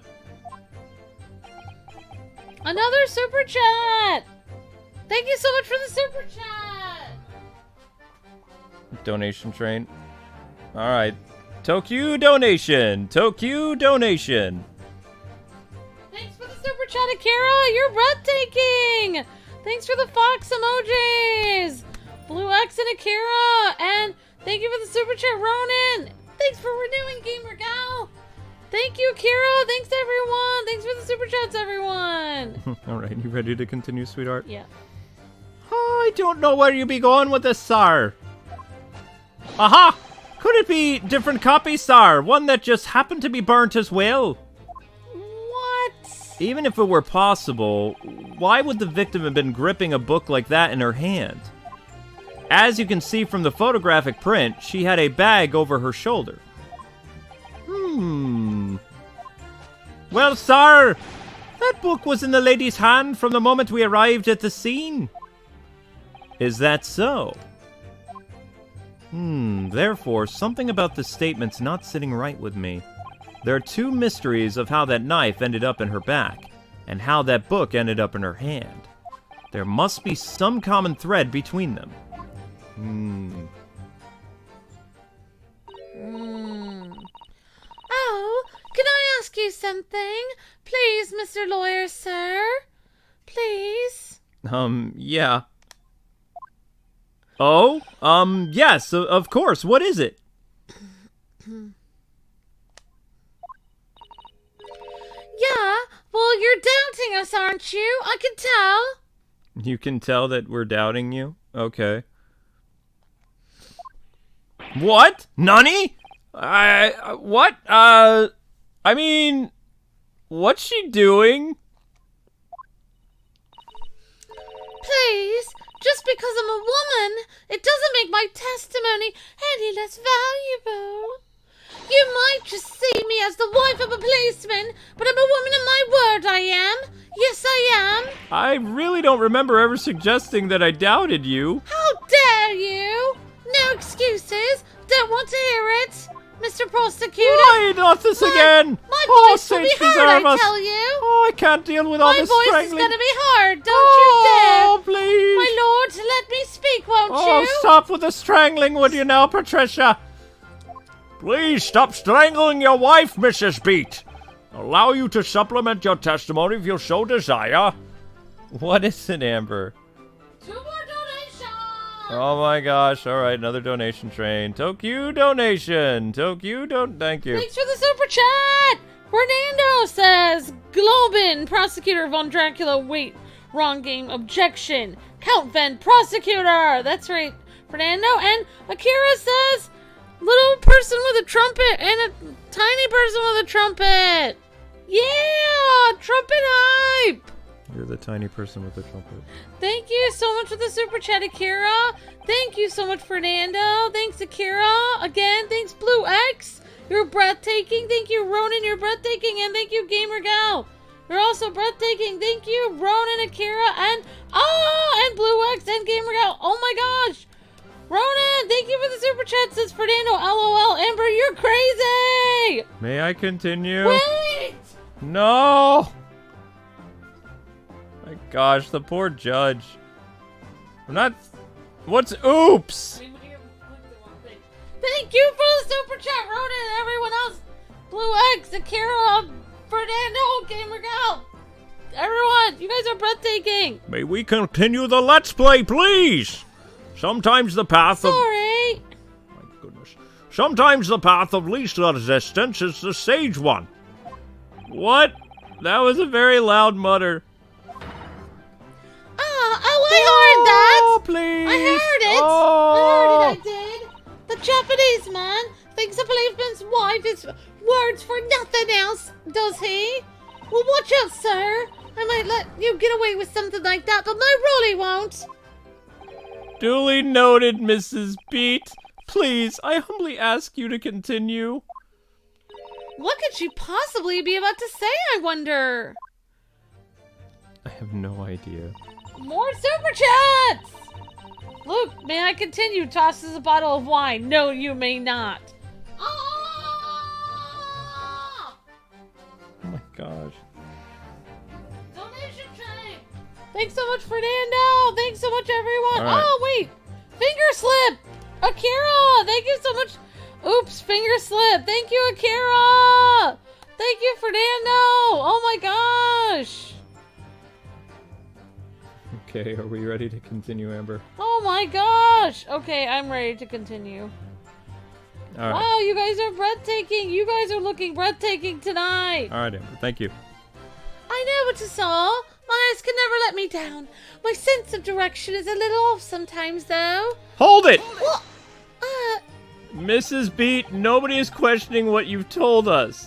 Speaker 2: Another super chat. Thank you so much for the super chat.
Speaker 1: Donation train. Alright. Tokyo donation! Tokyo donation!
Speaker 2: Thanks for the super chat, Akira. You're breathtaking. Thanks for the fox emojis. Blue X and Akira. And thank you for the super chat, Ronan. Thanks for renewing, Gamer Gal. Thank you, Akira. Thanks, everyone. Thanks for the super chats, everyone.
Speaker 1: Alright, you ready to continue, sweetheart?
Speaker 2: Yeah.
Speaker 5: I don't know where you be going with this, sir. Aha! Could it be different copies, sir? One that just happened to be burnt as well?
Speaker 2: What?
Speaker 1: Even if it were possible, why would the victim have been gripping a book like that in her hand? As you can see from the photographic print, she had a bag over her shoulder.
Speaker 5: Well, sir, that book was in the lady's hand from the moment we arrived at the scene. Is that so? Therefore, something about the statement's not sitting right with me. There are two mysteries of how that knife ended up in her back, and how that book ended up in her hand. There must be some common thread between them.
Speaker 2: Oh, can I ask you something? Please, Mr. Lawyer, sir. Please.
Speaker 5: Yeah. Oh, yes, of course. What is it?
Speaker 2: Yeah, well, you're doubting us, aren't you? I can tell.
Speaker 5: You can tell that we're doubting you? Okay. What? Nani? What? I mean, what's she doing?
Speaker 2: Please, just because I'm a woman, it doesn't make my testimony any less valuable. You might just see me as the wife of a policeman, but I'm a woman of my word, I am. Yes, I am.
Speaker 5: I really don't remember ever suggesting that I doubted you.
Speaker 2: How dare you? No excuses. Don't want to hear it. Mr. Prosecutor.
Speaker 5: Why not this again?
Speaker 2: My
Speaker 5: Oh,
Speaker 2: voice will be
Speaker 5: saints
Speaker 2: hard,
Speaker 5: preserve
Speaker 2: I
Speaker 5: us.
Speaker 2: tell you.
Speaker 5: Oh, I can't deal with all
Speaker 2: My
Speaker 5: this
Speaker 2: voice
Speaker 5: strangling.
Speaker 2: is going to be hard. Don't
Speaker 5: Oh,
Speaker 2: you dare.
Speaker 5: please.
Speaker 2: My lord, let me speak, won't
Speaker 5: Oh,
Speaker 2: you?
Speaker 5: stop with the strangling, would you now, Patricia?
Speaker 3: Please stop strangling your wife, Mrs. Beat. Allow you to supplement your testimony if you so desire.
Speaker 5: What is it, Amber?
Speaker 2: 2 more donations.
Speaker 5: Oh my gosh, alright, another donation train. Tokyo donation! Tokyo don't thank you.
Speaker 2: Thanks for the super chat. Fernando says, Globin, prosecutor von Dracula. Wait, wrong game. Objection. Count Ven, prosecutor. That's right, Fernando. And Akira says, little person with a trumpet and a tiny person with a trumpet. Yeah, trumpet hype.
Speaker 5: You're the tiny person with the trumpet.
Speaker 2: Thank you so much for the super chat, Akira. Thank you so much, Fernando. Thanks, Akira. Again, thanks, Blue X. You're breathtaking. Thank you, Ronan. You're breathtaking. And thank you, Gamer Gal. You're also breathtaking. Thank you, Ronan, Akira, and Blue X and Gamer Gal. Oh my gosh. Ronan, thank you for the super chat, says Fernando. LOL. Amber, you're crazy.
Speaker 5: May I continue?
Speaker 2: Wait.
Speaker 5: No! My gosh, the poor judge. I'm not... What's... Oops!
Speaker 2: Thank you for the super chat, Ronan, and everyone else. Blue X, Akira, Fernando, Gamer Gal. Everyone, you guys are breathtaking.
Speaker 3: May we continue the Let's Play, please? Sometimes the path of...
Speaker 2: Sorry.
Speaker 3: My goodness. Sometimes the path of least resistance is the sage one.
Speaker 5: What? That was a very loud mutter.
Speaker 2: I heard that.
Speaker 5: Oh, please!
Speaker 2: I heard it.
Speaker 5: Oh.
Speaker 2: I did. The Japanese man thinks a policeman's wife is words for nothing else, does he? Well, watch out, sir. I might let you get away with something like that, but my Rolly won't.
Speaker 5: Duly noted, Mrs. Beat. Please, I humbly ask you to continue.
Speaker 2: What could she possibly be about to say, I wonder?
Speaker 5: I have no idea.
Speaker 2: More super chats! Luke, may I continue? Tosses a bottle of wine. No, you may not.
Speaker 5: Oh my gosh.
Speaker 2: Donation train! Thanks so much, Fernando! Thanks so much, everyone!
Speaker 5: Right.
Speaker 2: Oh, wait! Finger slip! Akira! Thank you so much! Oops, finger slip! Thank you, Akira! Thank you, Fernando! Oh my gosh!
Speaker 5: Okay, are we ready to continue, Amber?
Speaker 2: Oh my gosh! Okay, I'm ready to continue.
Speaker 5: Alright.
Speaker 2: Wow, you guys are breathtaking! You guys are looking breathtaking tonight!
Speaker 5: Alright, Amber, thank you.
Speaker 2: I know what it's all. My eyes can never let me down. My sense of direction is a little off sometimes, though.
Speaker 5: Hold it!
Speaker 2: What?
Speaker 5: Mrs. Beat, nobody is questioning what you've told us.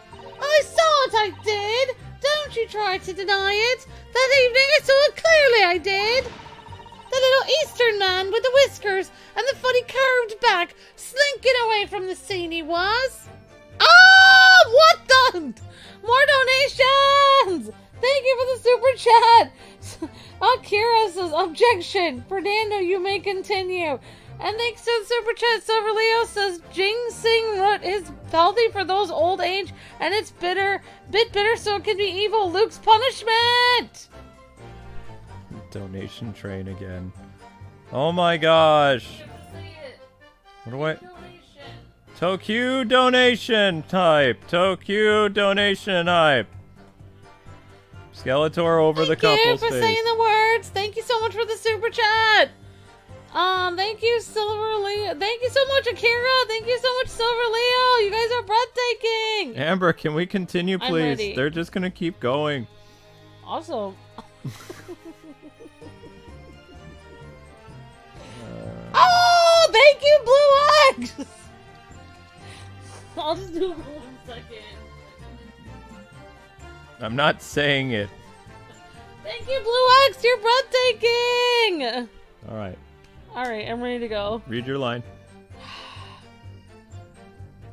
Speaker 2: I saw it, I did. Don't you try to deny it. That evening I saw it clearly, I did. The little Eastern man with the whiskers and the funny curved back, slinking away from the scene he was. Oh, What the? More donations! Thank you for the super chat! Akira says, objection! Fernando, you may continue. And thanks to the super chat, Silver Leo says, ginseng root is healthy for those old age, and it's bit bitter so it can be evil. Luke's punishment!
Speaker 1: Donation train again. Oh my gosh. What do I... Tokyo donation type. Tokyo donation type. Skeletor over the couple's face.
Speaker 2: Thank you for saying the words. Thank you so much for the super chat. Thank you, Silver Leo. Thank you so much, Akira. Thank you so much, Silver Leo. You guys are breathtaking.
Speaker 1: Amber, can we continue,
Speaker 2: I'm
Speaker 1: please?
Speaker 2: ready.
Speaker 1: They're just gonna keep going.
Speaker 2: Also. Oh, thank you, Blue Eggs. I'll just do it for 1 second.
Speaker 1: I'm not saying it.
Speaker 2: Thank you, Blue Eggs. You're breathtaking.
Speaker 1: All right.
Speaker 2: All right, I'm ready to go.
Speaker 1: Read your line.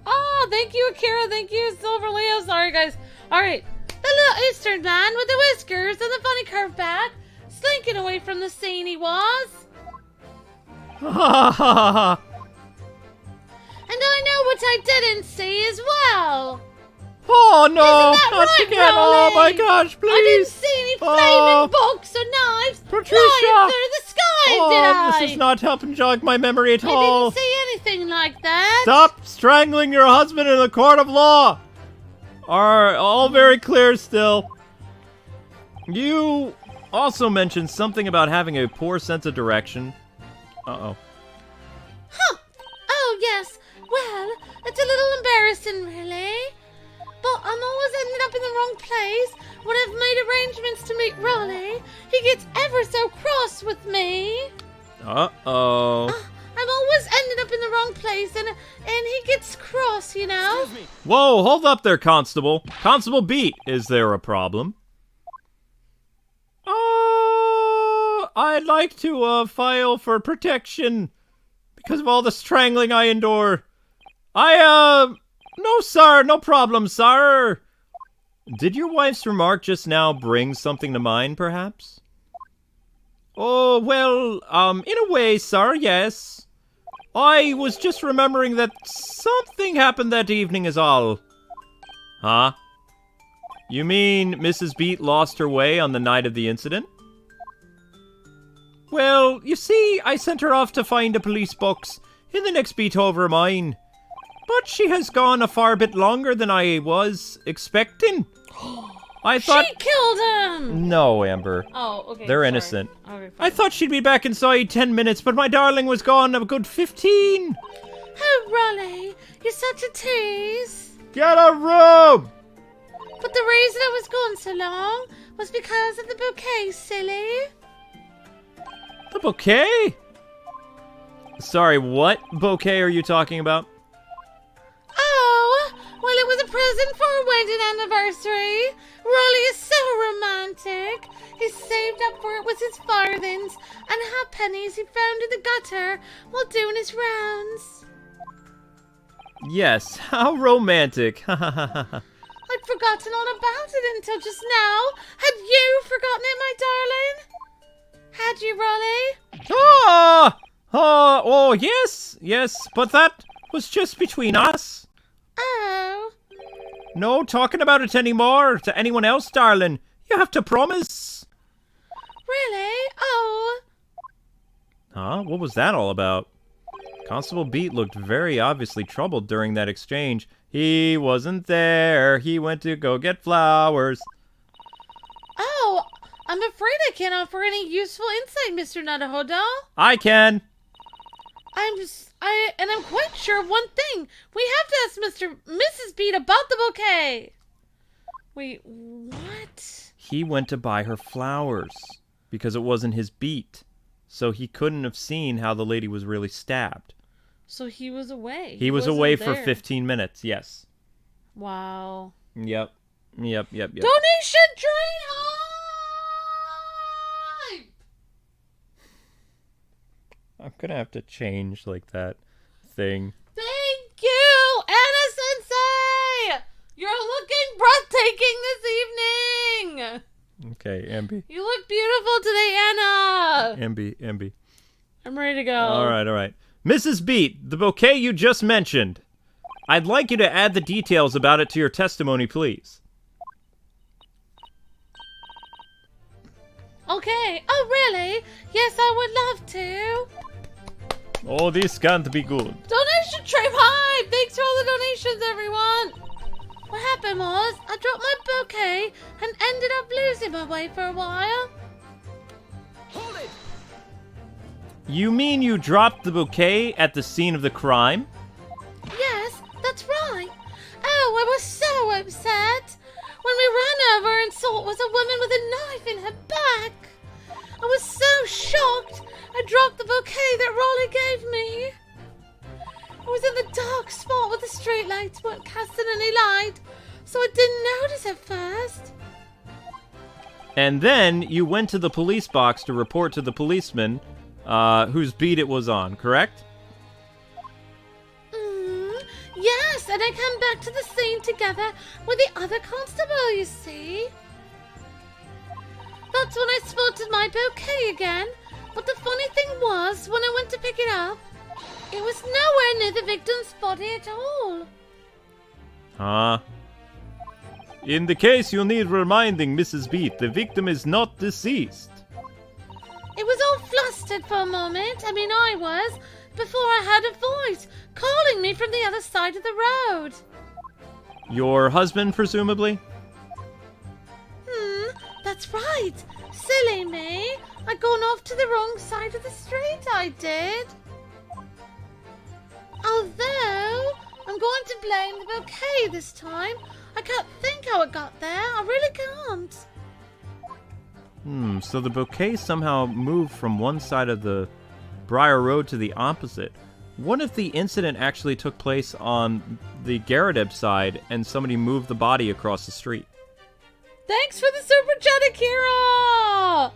Speaker 2: Oh, thank you, Akira. Thank you, Silver Leo. Sorry, guys. All right. The little Eastern man with the whiskers and the funny curved back, slinking away from the scene he was.
Speaker 1: Ha ha ha ha.
Speaker 2: And I know what I didn't see as well.
Speaker 1: Oh no!
Speaker 2: Isn't that
Speaker 1: Not
Speaker 2: right,
Speaker 1: again! Oh my
Speaker 2: Rolly?
Speaker 1: gosh, please!
Speaker 2: I didn't see any flaming books or knives
Speaker 1: Patricia!
Speaker 2: flying through the sky, did I?
Speaker 1: This is not helping jog my memory at
Speaker 2: I
Speaker 1: all.
Speaker 2: didn't see anything like that.
Speaker 1: Stop strangling your husband in the court of law! Are all very clear still. You also mentioned something about having a poor sense of direction. Uh-oh.
Speaker 2: Huh. Oh, yes. Well, it's a little embarrassing, really. But I'm always ending up in the wrong place. When I've made arrangements to meet Raleigh, he gets ever so cross with me.
Speaker 1: Uh-oh.
Speaker 2: I'm always ending up in the wrong place, and he gets cross, you know?
Speaker 5: Excuse me.
Speaker 1: Whoa, hold up there, Constable. Constable Beat, is there a problem? I'd like to, file for protection because of all the strangling I endure. No, sir, no problem, sir. Did your wife's remark just now bring something to mind, perhaps? Oh, well, in a way, sir, yes. I was just remembering that something happened that evening is all. Huh? You mean Mrs. Beat lost her way on the night of the incident? Well, you see, I sent her off to find a police box in the next beat over mine. But she has gone a far bit longer than I was expecting. I thought...
Speaker 2: She killed him!
Speaker 1: No, Amber.
Speaker 2: Oh, okay.
Speaker 1: They're
Speaker 2: sorry.
Speaker 1: innocent.
Speaker 2: Okay,
Speaker 1: I thought she'd be back inside 10 minutes, but my darling was gone a good 15.
Speaker 2: Oh, Raleigh, you're such a tease.
Speaker 1: Get a room!
Speaker 2: But the reason I was gone so long was because of the bouquet, silly.
Speaker 1: The bouquet? Sorry, what bouquet are you talking about?
Speaker 2: Oh, well, it was a present for a wedding anniversary. Raleigh is so romantic. He saved up for it with his farthings and halfpennies he found in the gutter while doing his rounds.
Speaker 1: Yes, how romantic.
Speaker 2: I'd forgotten all about it until just now. Had you forgotten it, my darling? Had you, Raleigh?
Speaker 1: Oh, yes, but that was just between us.
Speaker 2: Oh.
Speaker 1: No talking about it anymore to anyone else, darling. You have to promise.
Speaker 2: Really? Oh.
Speaker 1: Huh? What was that all about? Constable Beat looked very obviously troubled during that exchange. He wasn't there. He went to go get flowers.
Speaker 2: Oh, I'm afraid I can't offer any useful insight, Mr. Naruhodo.
Speaker 1: I can.
Speaker 2: I'm quite sure of one thing. We have to ask Mrs. Beat about the bouquet. Wait, what?
Speaker 1: He went to buy her flowers because it wasn't his beat. So he couldn't have seen how the lady was really stabbed.
Speaker 2: So he was away.
Speaker 1: He was
Speaker 2: wasn't
Speaker 1: away
Speaker 2: there.
Speaker 1: for 15 minutes, yes.
Speaker 2: Wow.
Speaker 1: Yep.
Speaker 2: Donation train hype!
Speaker 1: I'm gonna have to change, like, that thing.
Speaker 2: Thank you, Anna Sensei! You're baking this evening.
Speaker 1: Okay, Ambi.
Speaker 2: You look beautiful today, Anna.
Speaker 1: Ambi.
Speaker 2: I'm ready to go.
Speaker 1: All right. Mrs. Beat, the bouquet you just mentioned. I'd like you to add the details about it to your testimony, please.
Speaker 2: Okay. Oh, really? Yes, I would love to.
Speaker 1: Oh, this can't be good.
Speaker 2: Donation Trip Hive! Thanks for all the donations, everyone! What happened was, I dropped my bouquet and ended up losing my way for a while.
Speaker 5: Hold it!
Speaker 1: You mean you dropped the bouquet at the scene of the crime?
Speaker 2: Yes, that's right. Oh, I was so upset when we ran over and saw it was a woman with a knife in her back. I was so shocked, I dropped the bouquet that Rolly gave me. I was in the dark spot where the streetlights weren't casting any light, so I didn't notice at first.
Speaker 1: And then you went to the police box to report to the policeman whose beat it was on, correct?
Speaker 2: Yes, and I came back to the scene together with the other constable, you see. That's when I spotted my bouquet again, but the funny thing was, when I went to pick it up, it was nowhere near the victim's body at all.
Speaker 1: In the case you need reminding, Mrs. Beat, the victim is not deceased.
Speaker 2: It was all flustered for a moment, I was, before I heard a voice calling me from the other side of the road.
Speaker 1: Your husband, presumably?
Speaker 2: That's right. Silly me. I'd gone off to the wrong side of the street, I did. Although, I'm going to blame the bouquet this time. I can't think how it got there. I really can't.
Speaker 1: So the bouquet somehow moved from one side of the Briar Road to the opposite. What if the incident actually took place on the Garadeb side and somebody moved the body across the street?
Speaker 2: Thanks for the super chat, Akira!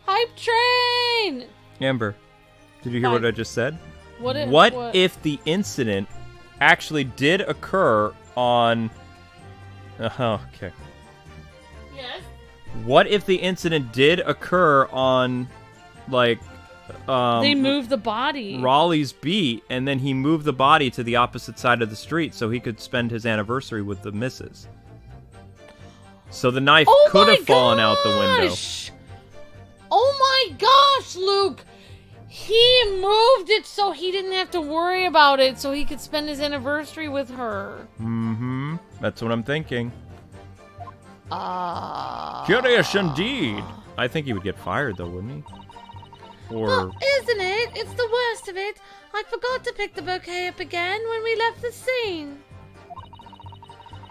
Speaker 2: Hype train!
Speaker 1: Amber, did you hear what I just said?
Speaker 2: What
Speaker 1: if the incident actually did occur on... okay.
Speaker 2: Yes?
Speaker 1: What if the incident did occur on, like...
Speaker 2: they moved the body.
Speaker 1: Raleigh's beat, and then he moved the body to the opposite side of the street so he could spend his anniversary with the missus. So the knife could have fallen out the window.
Speaker 2: Oh my gosh, Luke! He moved it so he didn't have to worry about it, so he could spend his anniversary with her.
Speaker 1: That's what I'm thinking.
Speaker 3: Curious indeed.
Speaker 1: I think he would get fired, though, wouldn't he? Or...
Speaker 2: Well, isn't it? It's the worst of it. I forgot to pick the bouquet up again when we left the scene.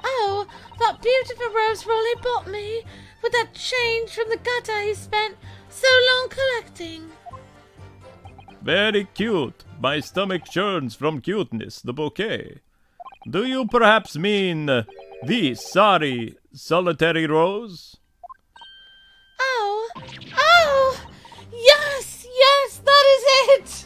Speaker 2: Oh, that beautiful rose Rolly bought me, with that change from the gutter he spent so long collecting.
Speaker 3: Very cute. My stomach churns from cuteness, the bouquet. Do you perhaps mean the sorry solitary rose?
Speaker 2: Oh, yes, that is it.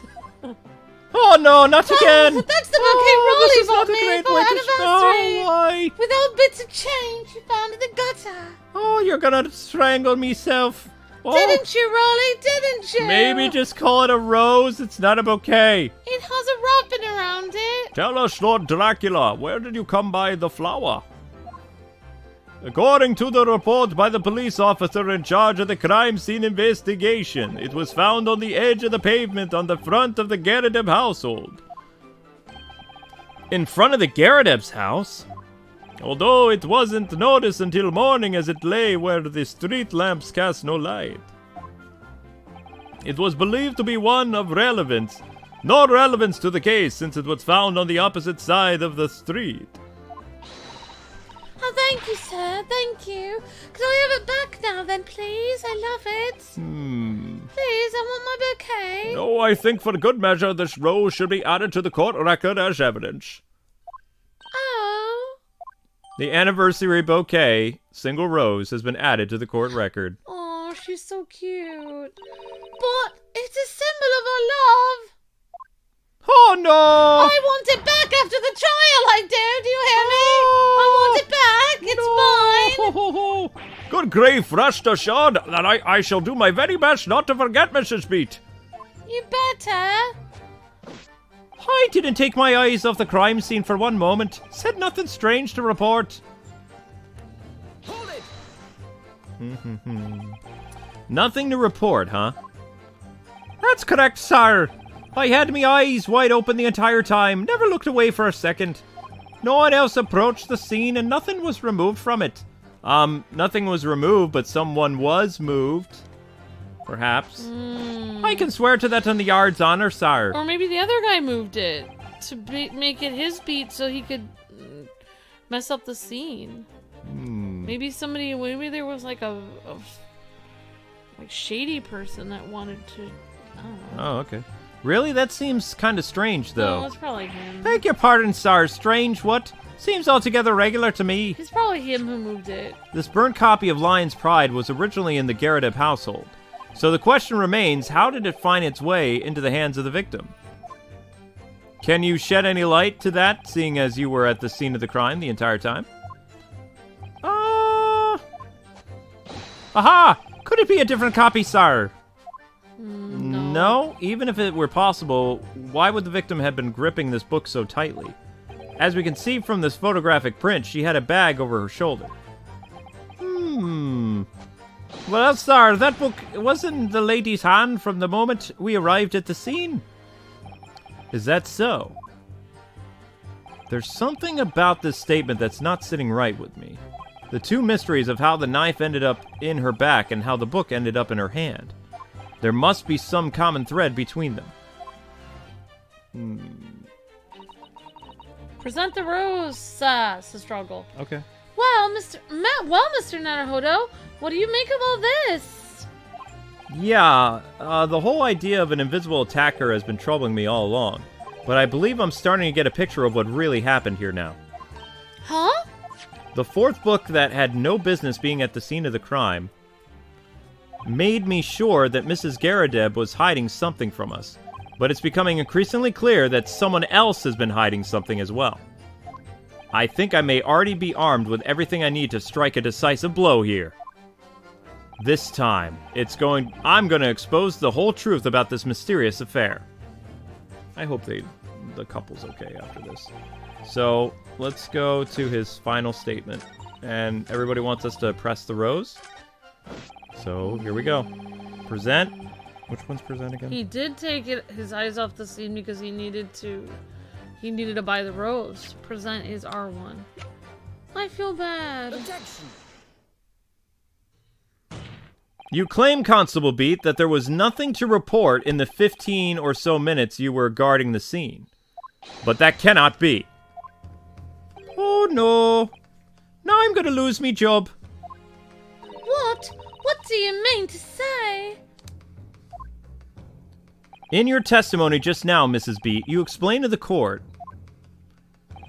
Speaker 1: Oh no, not again!
Speaker 2: That's the bouquet Rolly bought me
Speaker 1: great
Speaker 2: for
Speaker 1: way to
Speaker 2: anniversary.
Speaker 1: start. Why?
Speaker 2: With all bits of change he found in the gutter.
Speaker 1: Oh, you're gonna strangle me, self. Oh,
Speaker 2: Didn't you, Rolly? Didn't you?
Speaker 1: maybe just call it a rose. It's not a bouquet.
Speaker 2: It has a robin around it.
Speaker 3: Tell us, Lord Dracula, where did you come by the flower? According to the report by the police officer in charge of the crime scene investigation, it was found on the edge of the pavement on the front of the Garadeb household.
Speaker 1: In front of the Garadeb's house?
Speaker 3: Although it wasn't noticed until morning as it lay where the street lamps cast no light. It was believed to be one of relevance. No relevance to the case since it was found on the opposite side of the street.
Speaker 2: Oh, thank you, sir. Thank you. Could I have it back now, then, please? I love it. Please, I want my bouquet.
Speaker 3: No, I think for good measure this rose should be added to the court record as evidence.
Speaker 2: Oh.
Speaker 1: The anniversary bouquet, single rose, has been added to the court record.
Speaker 2: Oh, she's so cute. But it's a symbol of our love.
Speaker 1: Oh no!
Speaker 2: I want it back after the trial, I do. Do you hear me? I want it back. It's mine.
Speaker 3: Good grief, rest assured that I shall do my very best not to forget, Mrs. Beat.
Speaker 2: You better.
Speaker 5: I didn't take my eyes off the crime scene for one moment. Said nothing strange to report.
Speaker 3: Hold it!
Speaker 5: Nothing to report, huh? That's correct, sir. I had my eyes wide open the entire time, never looked away for a second. No one else approached the scene and nothing was removed from it. Nothing was removed, but someone was moved. Perhaps. I can swear to that on the yard's honor, sir.
Speaker 2: Or maybe the other guy moved it to make it his beat so he could mess up the scene. Maybe there was like a shady person that wanted to, I don't know.
Speaker 5: Oh, okay. Really? That seems kind of strange, though.
Speaker 2: No, it's probably him.
Speaker 5: Beg your pardon, sir. Strange, what? Seems altogether regular to me.
Speaker 2: It's probably him who moved it.
Speaker 5: This burnt copy of Lion's Pride was originally in the Garadeb household. So the question remains, how did it find its way into the hands of the victim? Can you shed any light to that, seeing as you were at the scene of the crime the entire time? Aha! Could it be a different copy, sir? No? Even if it were possible, why would the victim have been gripping this book so tightly? As we can see from this photographic print, she had a bag over her shoulder. Well, sir, that book wasn't in the lady's hand from the moment we arrived at the scene. Is that so? There's something about this statement that's not sitting right with me. The two mysteries of how the knife ended up in her back and how the book ended up in her hand. There must be some common thread between them.
Speaker 2: Present the rose, says Struggle.
Speaker 5: Okay.
Speaker 2: Well, Mr. Naruhodo, what do you make of all this?
Speaker 5: Yeah, the whole idea of an invisible attacker has been troubling me all along. But I believe I'm starting to get a picture of what really happened here now.
Speaker 2: Huh?
Speaker 5: The fourth book that had no business being at the scene of the crime made me sure that Mrs. Garadeb was hiding something from us. But it's becoming increasingly clear that someone else has been hiding something as well. I think I may already be armed with everything I need to strike a decisive blow here. This time, I'm going to expose the whole truth about this mysterious affair. I hope the couple's okay after this. So, let's go to his final statement. And everybody wants us to press the rose. So, here we go. Present. Which one's present again?
Speaker 2: He did take his eyes off the scene because he needed to buy the rose. Present is R1. I feel bad.
Speaker 3: Objection!
Speaker 5: You claim, Constable Beat, that there was nothing to report in the 15 or so minutes you were guarding the scene. But that cannot be. Oh no. Now I'm gonna lose me job.
Speaker 2: What? What do you mean to say?
Speaker 5: In your testimony just now, Mrs. Beat, you explained to the court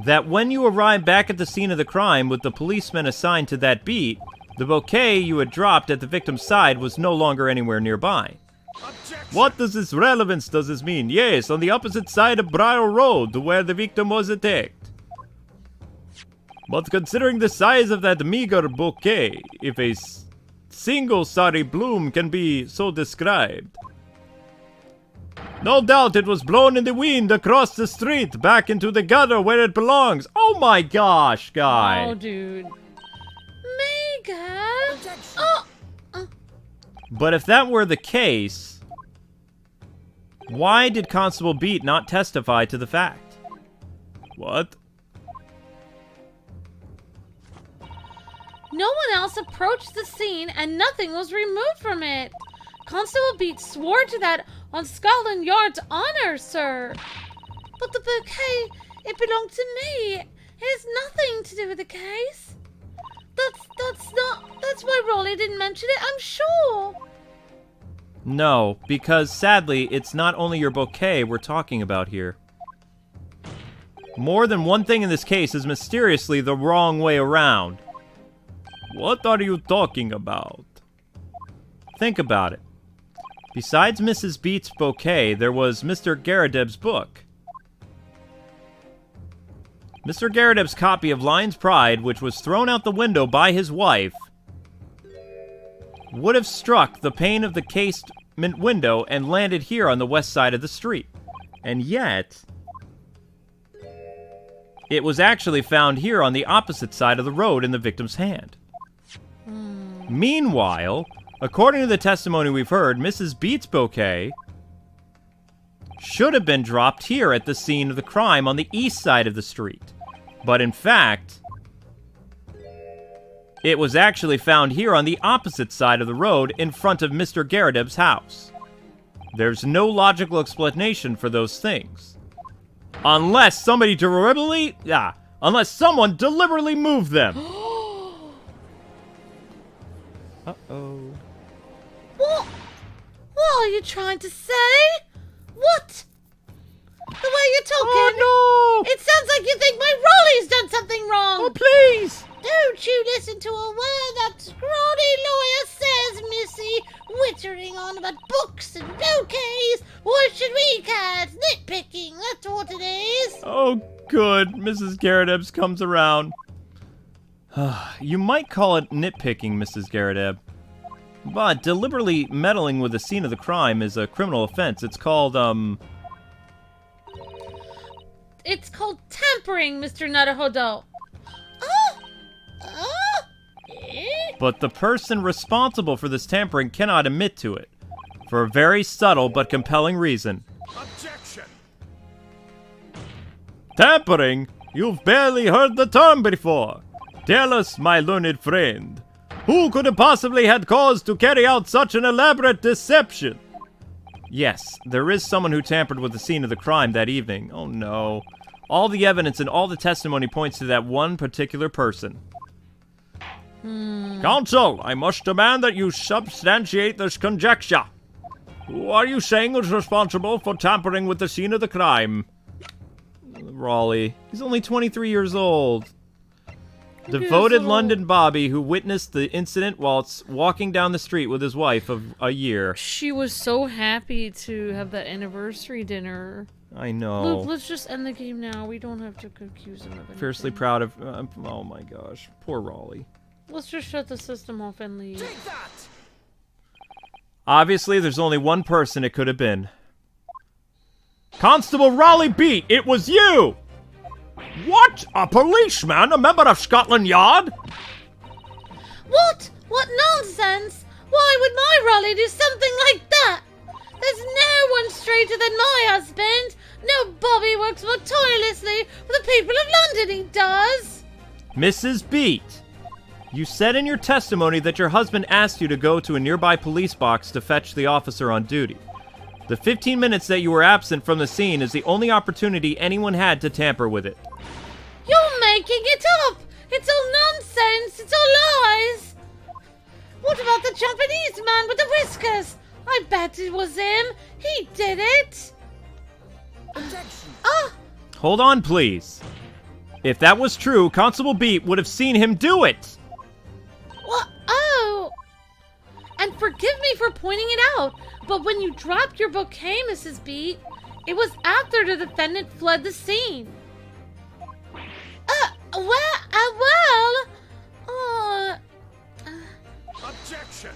Speaker 5: that when you arrived back at the scene of the crime with the policeman assigned to that beat, the bouquet you had dropped at the victim's side was no longer anywhere nearby.
Speaker 3: Objection!
Speaker 5: What does this relevance does this mean? Yes, on the opposite side of Briar Road to where the victim was attacked. But considering the size of that meager bouquet, if a single sorry bloom can be so described, no doubt it was blown in the wind across the street back into the gutter where it belongs. Oh my gosh, guy.
Speaker 2: Oh, dude. Mega.
Speaker 3: Objection!
Speaker 2: Oh.
Speaker 5: But if that were the case, why did Constable Beat not testify to the fact? What?
Speaker 2: No one else approached the scene and nothing was removed from it. Constable Beat swore to that on Scotland Yard's honor, sir. But the bouquet, it belonged to me. It has nothing to do with the case. That's why Rolly didn't mention it, I'm sure.
Speaker 5: No, because sadly, it's not only your bouquet we're talking about here. More than one thing in this case is mysteriously the wrong way around. What are you talking about? Think about it. Besides Mrs. Beat's bouquet, there was Mr. Garadeb's book. Mr. Garadeb's copy of Lion's Pride, which was thrown out the window by his wife,
Speaker 1: would have struck the pane of the casement window and landed here on the west side of the street. And yet, it was actually found here on the opposite side of the road in the victim's hand. Meanwhile, according to the testimony we've heard, Mrs. Beat's bouquet should have been dropped here at the scene of the crime on the east side of the street. But in fact, it was actually found here on the opposite side of the road in front of Mr. Garadeb's house. There's no logical explanation for those things. Unless someone deliberately moved them. Uh-oh.
Speaker 4: What? What are you trying to say? What? The way you're talking.
Speaker 1: Oh, no!
Speaker 4: It sounds like you think my Raleigh's done something wrong.
Speaker 1: Oh, please!
Speaker 4: Don't you listen to a word that scrawny lawyer says, missy. Wittering on about books and bouquets. What should we call it? Nitpicking, that's what it is.
Speaker 1: Oh, good. Mrs. Garadebs comes around. You might call it nitpicking, Mrs. Garadeb. But deliberately meddling with the scene of the crime is a criminal offense. It's called,
Speaker 2: It's called tampering, Mr. Naruhodo.
Speaker 1: But the person responsible for this tampering cannot admit to it, for a very subtle but compelling reason.
Speaker 3: Objection!
Speaker 1: Tampering? You've barely heard the term before. Tell us, my learned friend, who could have possibly had cause to carry out such an elaborate deception? Yes, there is someone who tampered with the scene of the crime that evening. Oh no. All the evidence and all the testimony points to that one particular person.
Speaker 3: Counsel, I must demand that you substantiate this conjecture. Who are you saying was responsible for tampering with the scene of the crime?
Speaker 1: Raleigh. He's only 23 years old. Devoted London Bobby who witnessed the incident whilst walking down the street with his wife of a year.
Speaker 2: She was so happy to have that anniversary dinner.
Speaker 1: I know.
Speaker 2: Luke, let's just end the game now. We don't have to accuse him of anything.
Speaker 1: Fiercely proud of... oh my gosh. Poor Raleigh.
Speaker 2: Let's just shut the system off and leave.
Speaker 1: Obviously, there's only one person it could have been. Constable Raleigh Beat, it was you!
Speaker 3: What? A policeman? A member of Scotland Yard?
Speaker 4: What? What nonsense? Why would my Raleigh do something like that? There's no one straighter than my husband. No Bobby works more tirelessly for the people of London, he does.
Speaker 1: Mrs. Beat, you said in your testimony that your husband asked you to go to a nearby police box to fetch the officer on duty. The 15 minutes that you were absent from the scene is the only opportunity anyone had to tamper with it.
Speaker 4: You're making it up! It's all nonsense! It's all lies! What about the Japanese man with the whiskers? I bet it was him! He did it!
Speaker 3: Objection!
Speaker 1: Hold on, please. If that was true, Constable Beat would have seen him do it!
Speaker 4: What? Oh!
Speaker 2: And forgive me for pointing it out, but when you dropped your bouquet, Mrs. Beat, it was after the defendant fled the scene.
Speaker 3: Objection!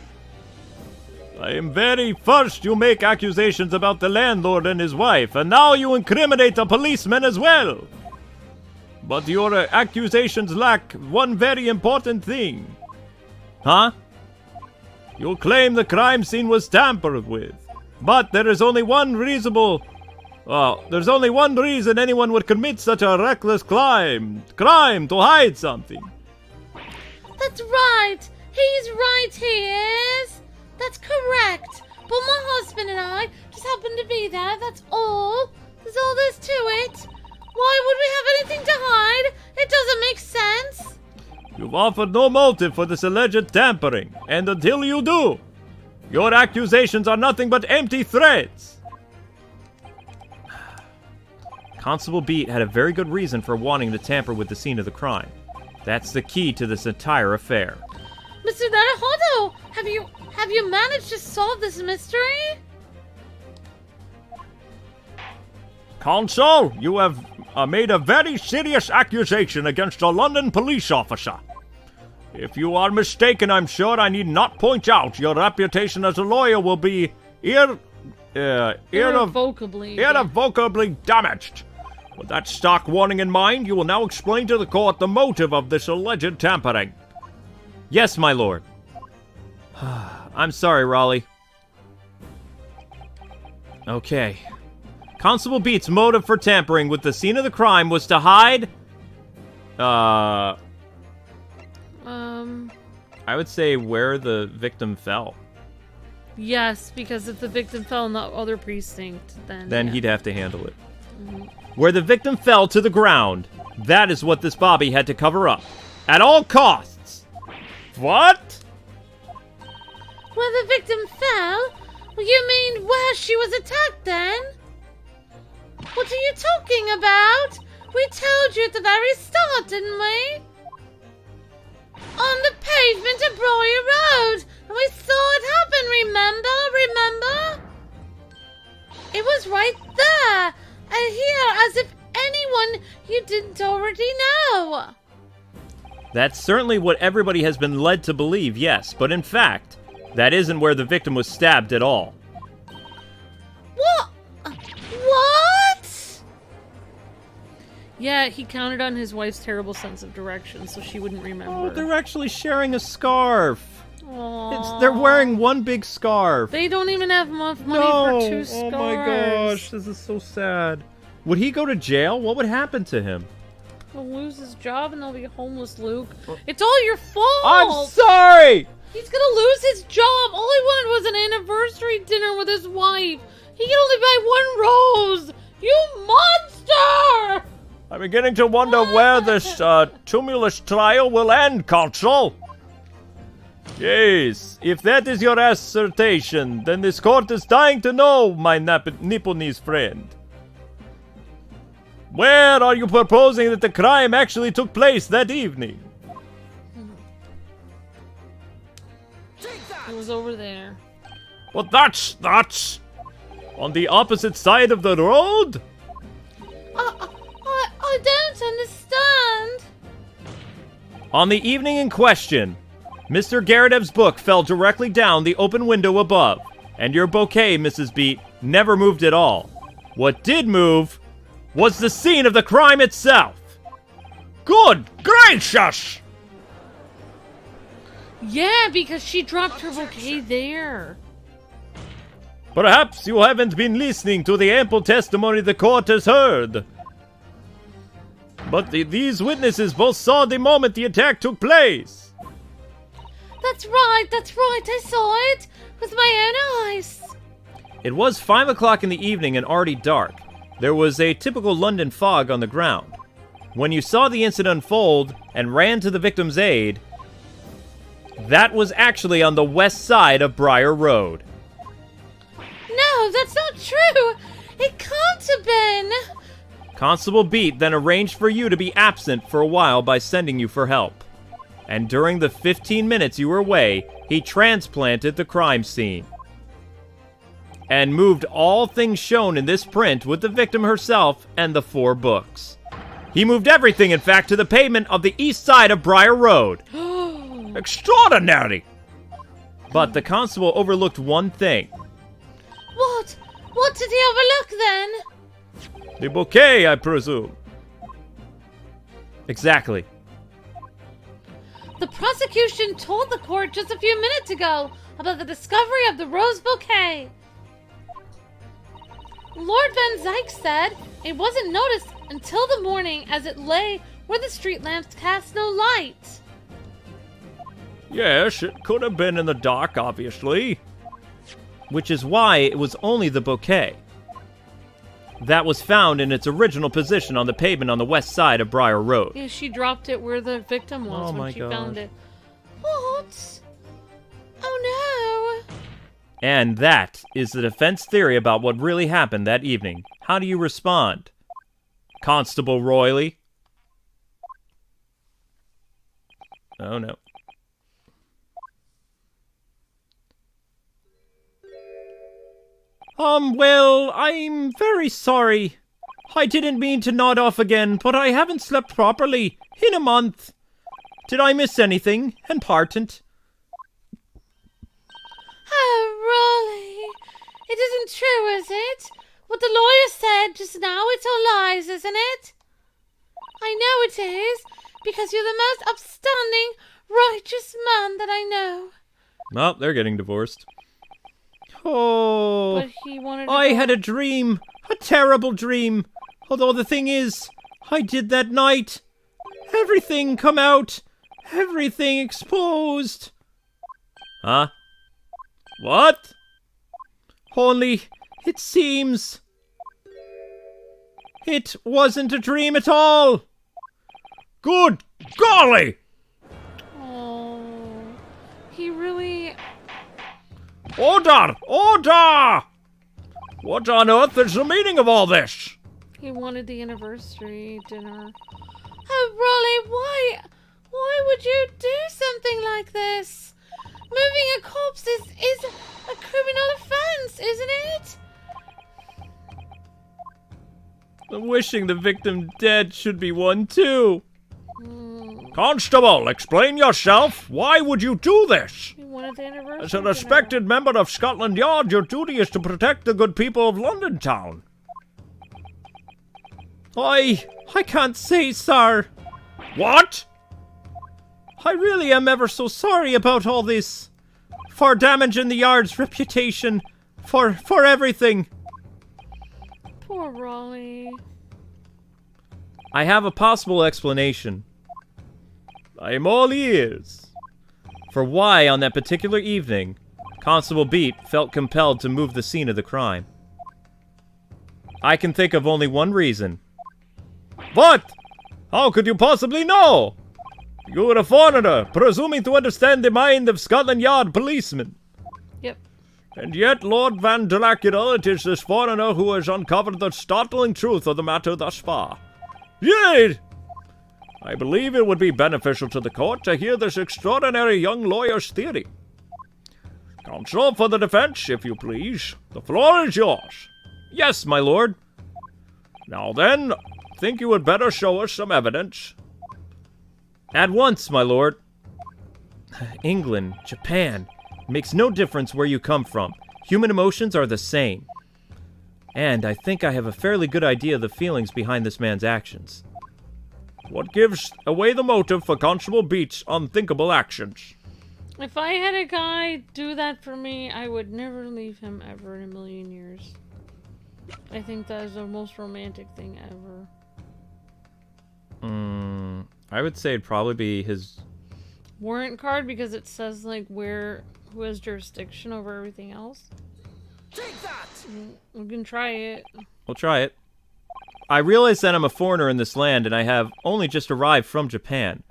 Speaker 1: I am very first you make accusations about the landlord and his wife, and now you incriminate a policeman as well. But your accusations lack one very important thing. Huh? You claim the crime scene was tampered with, but there is only one reasonable... there's only one reason anyone would commit such a reckless crime to hide something.
Speaker 4: That's right! He's right, he is! That's correct! But my husband and I just happened to be there, that's all. There's all there is to it. Why would we have anything to hide? It doesn't make sense.
Speaker 1: You've offered no motive for this alleged tampering, and until you do, your accusations are nothing but empty threats. Constable Beat had a very good reason for wanting to tamper with the scene of the crime. That's the key to this entire affair.
Speaker 2: Mr. Naruhodo, have you managed to solve this mystery?
Speaker 3: Counsel, you have made a very serious accusation against a London police officer. If you are mistaken, I'm sure I need not point out your reputation as a lawyer will be
Speaker 2: Irrevocably.
Speaker 3: irrevocably damaged. With that stark warning in mind, you will now explain to the court the motive of this alleged tampering.
Speaker 1: Yes, my lord. I'm sorry, Raleigh. Okay. Constable Beat's motive for tampering with the scene of the crime was to hide... I would say where the victim fell.
Speaker 2: Yes, because if the victim fell in the other precinct, then yeah.
Speaker 1: He'd have to handle it. Where the victim fell to the ground. That is what this Bobby had to cover up. At all costs. What?
Speaker 4: Where the victim fell? You mean where she was attacked then? What are you talking about? We told you at the very start, didn't we? On the pavement of Briar Road. And we saw it happen, remember? It was right there. And here, as if anyone you didn't already know.
Speaker 1: That's certainly what everybody has been led to believe, yes. But in fact, that isn't where the victim was stabbed at all.
Speaker 4: What?
Speaker 2: Yeah, he counted on his wife's terrible sense of direction, so she wouldn't remember.
Speaker 1: Oh, they're actually sharing a scarf.
Speaker 2: Aww.
Speaker 1: They're wearing one big scarf.
Speaker 2: They don't even have enough money for two scarves.
Speaker 1: Oh my gosh, this is so sad. Would he go to jail? What would happen to him?
Speaker 2: He'll lose his job and he'll be homeless, Luke. It's all your fault!
Speaker 1: I'm sorry!
Speaker 2: He's gonna lose his job! All he wanted was an anniversary dinner with his wife! He can only buy one rose! You monster!
Speaker 3: I'm beginning to wonder where this tumultuous trial will end, Consul.
Speaker 1: Yes, if that is your assertion, then this court is dying to know, my Nipponese friend. Where are you proposing that the crime actually took place that evening?
Speaker 2: It was over there.
Speaker 1: But that's on the opposite side of the road?
Speaker 4: I don't understand.
Speaker 1: On the evening in question, Mr. Garadev's book fell directly down the open window above, and your bouquet, Mrs. Beat, never moved at all. What did move was the scene of the crime itself.
Speaker 3: Good gracious!
Speaker 2: Yeah, because she dropped her bouquet there.
Speaker 1: Perhaps you haven't been listening to the ample testimony the court has heard. But these witnesses both saw the moment the attack took place.
Speaker 4: That's right, I saw it with my own eyes.
Speaker 1: It was 5 o'clock in the evening and already dark. There was a typical London fog on the ground. When you saw the incident unfold and ran to the victim's aid, that was actually on the west side of Briar Road.
Speaker 4: No, that's not true. It can't have been.
Speaker 1: Constable Beat then arranged for you to be absent for a while by sending you for help. And during the 15 minutes you were away, he transplanted the crime scene. And moved all things shown in this print with the victim herself and the 4 books. He moved everything, in fact, to the pavement of the east side of Briar Road.
Speaker 3: Extraordinary!
Speaker 1: But the constable overlooked one thing.
Speaker 4: What? What did he overlook then?
Speaker 1: The bouquet, I presume. Exactly.
Speaker 4: The prosecution told the court just a few minutes ago about the discovery of the rose bouquet. Lord Van Zyke said it wasn't noticed until the morning as it lay where the street lamps cast no light.
Speaker 3: Yes, it could have been in the dark, obviously.
Speaker 1: Which is why it was only the bouquet that was found in its original position on the pavement on the west side of Briar Road.
Speaker 2: Yeah, she dropped it where the victim was when she found it.
Speaker 4: What? Oh no!
Speaker 1: And that is the defense theory about what really happened that evening. How do you respond, Constable Royley? Oh no. Well, I'm very sorry. I didn't mean to nod off again, but I haven't slept properly in a month.
Speaker 5: Did I miss anything important?
Speaker 2: Oh, Rolly. It isn't true, is it? What the lawyer said just now, it's all lies, isn't it? I know it is, because you're the most upstanding, righteous man that I know.
Speaker 5: Oh, they're getting divorced. Oh,
Speaker 2: But he wanted to
Speaker 5: I
Speaker 2: go-
Speaker 5: had a dream. A terrible dream. Although the thing is, I did that night. Everything come out. Everything exposed. Huh? What? Only, it seems... it wasn't a dream at all.
Speaker 3: Good golly!
Speaker 2: Oh, he really...
Speaker 3: Order! Order! What on earth is the meaning of all this?
Speaker 2: He wanted the anniversary dinner. Oh, Rolly, why would you do something like this? Moving a corpse is a criminal offense, isn't it?
Speaker 5: Wishing the victim dead should be one too.
Speaker 3: Constable, explain yourself. Why would you do this?
Speaker 2: He wanted the anniversary
Speaker 3: As a
Speaker 2: dinner.
Speaker 3: respected member of Scotland Yard, your duty is to protect the good people of London Town.
Speaker 5: I can't say, sir.
Speaker 3: What?
Speaker 5: I really am ever so sorry about all this. For damaging the Yard's reputation. For everything.
Speaker 2: Poor Rolly.
Speaker 5: I have a possible explanation. I am all ears. For why, on that particular evening, Constable Beat felt compelled to move the scene of the crime. I can think of only one reason.
Speaker 3: What? How could you possibly know? You are a foreigner, presuming to understand the mind of Scotland Yard policemen.
Speaker 2: Yep.
Speaker 3: And yet, Lord Van Dracula, it is this foreigner who has uncovered the startling truth of the matter thus far. Yea! I believe it would be beneficial to the court to hear this extraordinary young lawyer's theory. Counsel for the defense, if you please. The floor is yours.
Speaker 5: Yes, my lord.
Speaker 3: Now then, think you would better show us some evidence.
Speaker 5: At once, my lord. England, Japan. Makes no difference where you come from. Human emotions are the same. And I think I have a fairly good idea of the feelings behind this man's actions.
Speaker 3: What gives away the motive for Constable Beat's unthinkable actions?
Speaker 2: If I had a guy do that for me, I would never leave him ever in a million years. I think that is the most romantic thing ever.
Speaker 5: I would say it'd probably be his...
Speaker 2: Warrant card, because it says like who has jurisdiction over everything else.
Speaker 6: Take that!
Speaker 2: We can try it.
Speaker 5: We'll try it. I realize that I'm a foreigner in this land and I have only just arrived from Japan,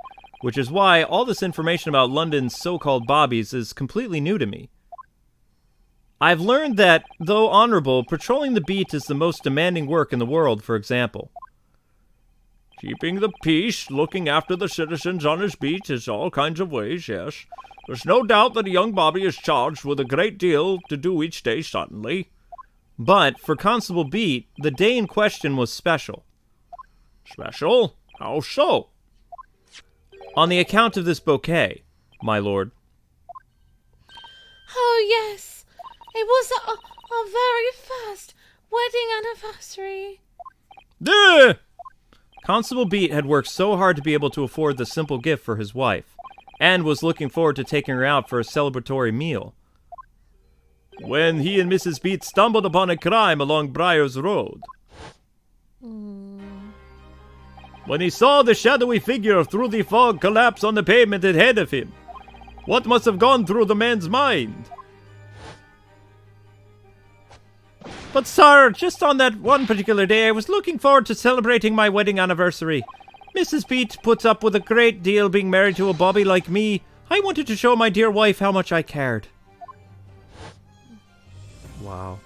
Speaker 5: which is why all this information about London's so-called bobbies is completely new to me. I've learned that, though honorable, patrolling the beat is the most demanding work in the world, for example.
Speaker 3: Keeping the peace, looking after the citizens on his beat is all kinds of ways, yes. There's no doubt that a young bobby is charged with a great deal to do each day suddenly.
Speaker 5: But, for Constable Beat, the day in question was special.
Speaker 3: Special? How so?
Speaker 5: On the account of this bouquet, my lord.
Speaker 2: Oh yes, it was our very first wedding anniversary.
Speaker 3: Duh!
Speaker 5: Constable Beat had worked so hard to be able to afford the simple gift for his wife, and was looking forward to taking her out for a celebratory meal.
Speaker 3: When he and Mrs. Beat stumbled upon a crime along Briar's Road. When he saw the shadowy figure through the fog collapse on the pavement ahead of him. What must have gone through the man's mind?
Speaker 5: But sir, just on that one particular day, I was looking forward to celebrating my wedding anniversary. Mrs. Beat puts up with a great deal being married to a bobby like me. I wanted to show my dear wife how much I cared. Wow.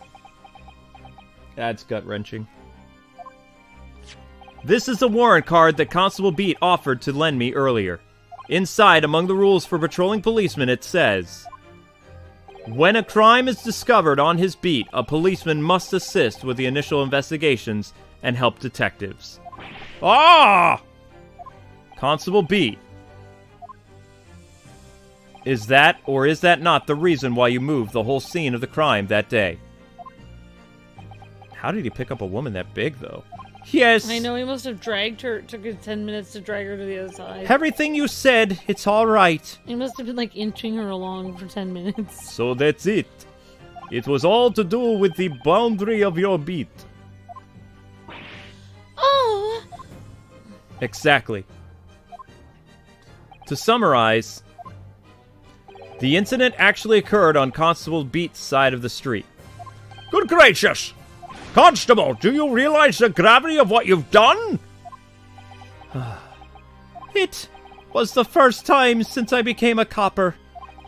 Speaker 5: That's gut-wrenching. This is the warrant card that Constable Beat offered to lend me earlier. Inside, among the rules for patrolling policemen, it says, when a crime is discovered on his beat, a policeman must assist with the initial investigations and help detectives.
Speaker 3: Ah!
Speaker 5: Constable Beat,
Speaker 1: Is that, or is that not, the reason why you moved the whole scene of the crime that day? How did he pick up a woman that big, though? Yes.
Speaker 2: I know, he must have dragged her. It took him 10 minutes to drag her to the other side.
Speaker 1: Everything you said, it's all right.
Speaker 2: He must have been, like, inching her along for 10 minutes.
Speaker 3: So that's it. It was all to do with the boundary of your beat.
Speaker 2: Oh!
Speaker 1: Exactly. To summarize, the incident actually occurred on Constable Beat's side of the street.
Speaker 3: Good gracious! Constable, do you realize the gravity of what you've done?
Speaker 1: It was the first time since I became a copper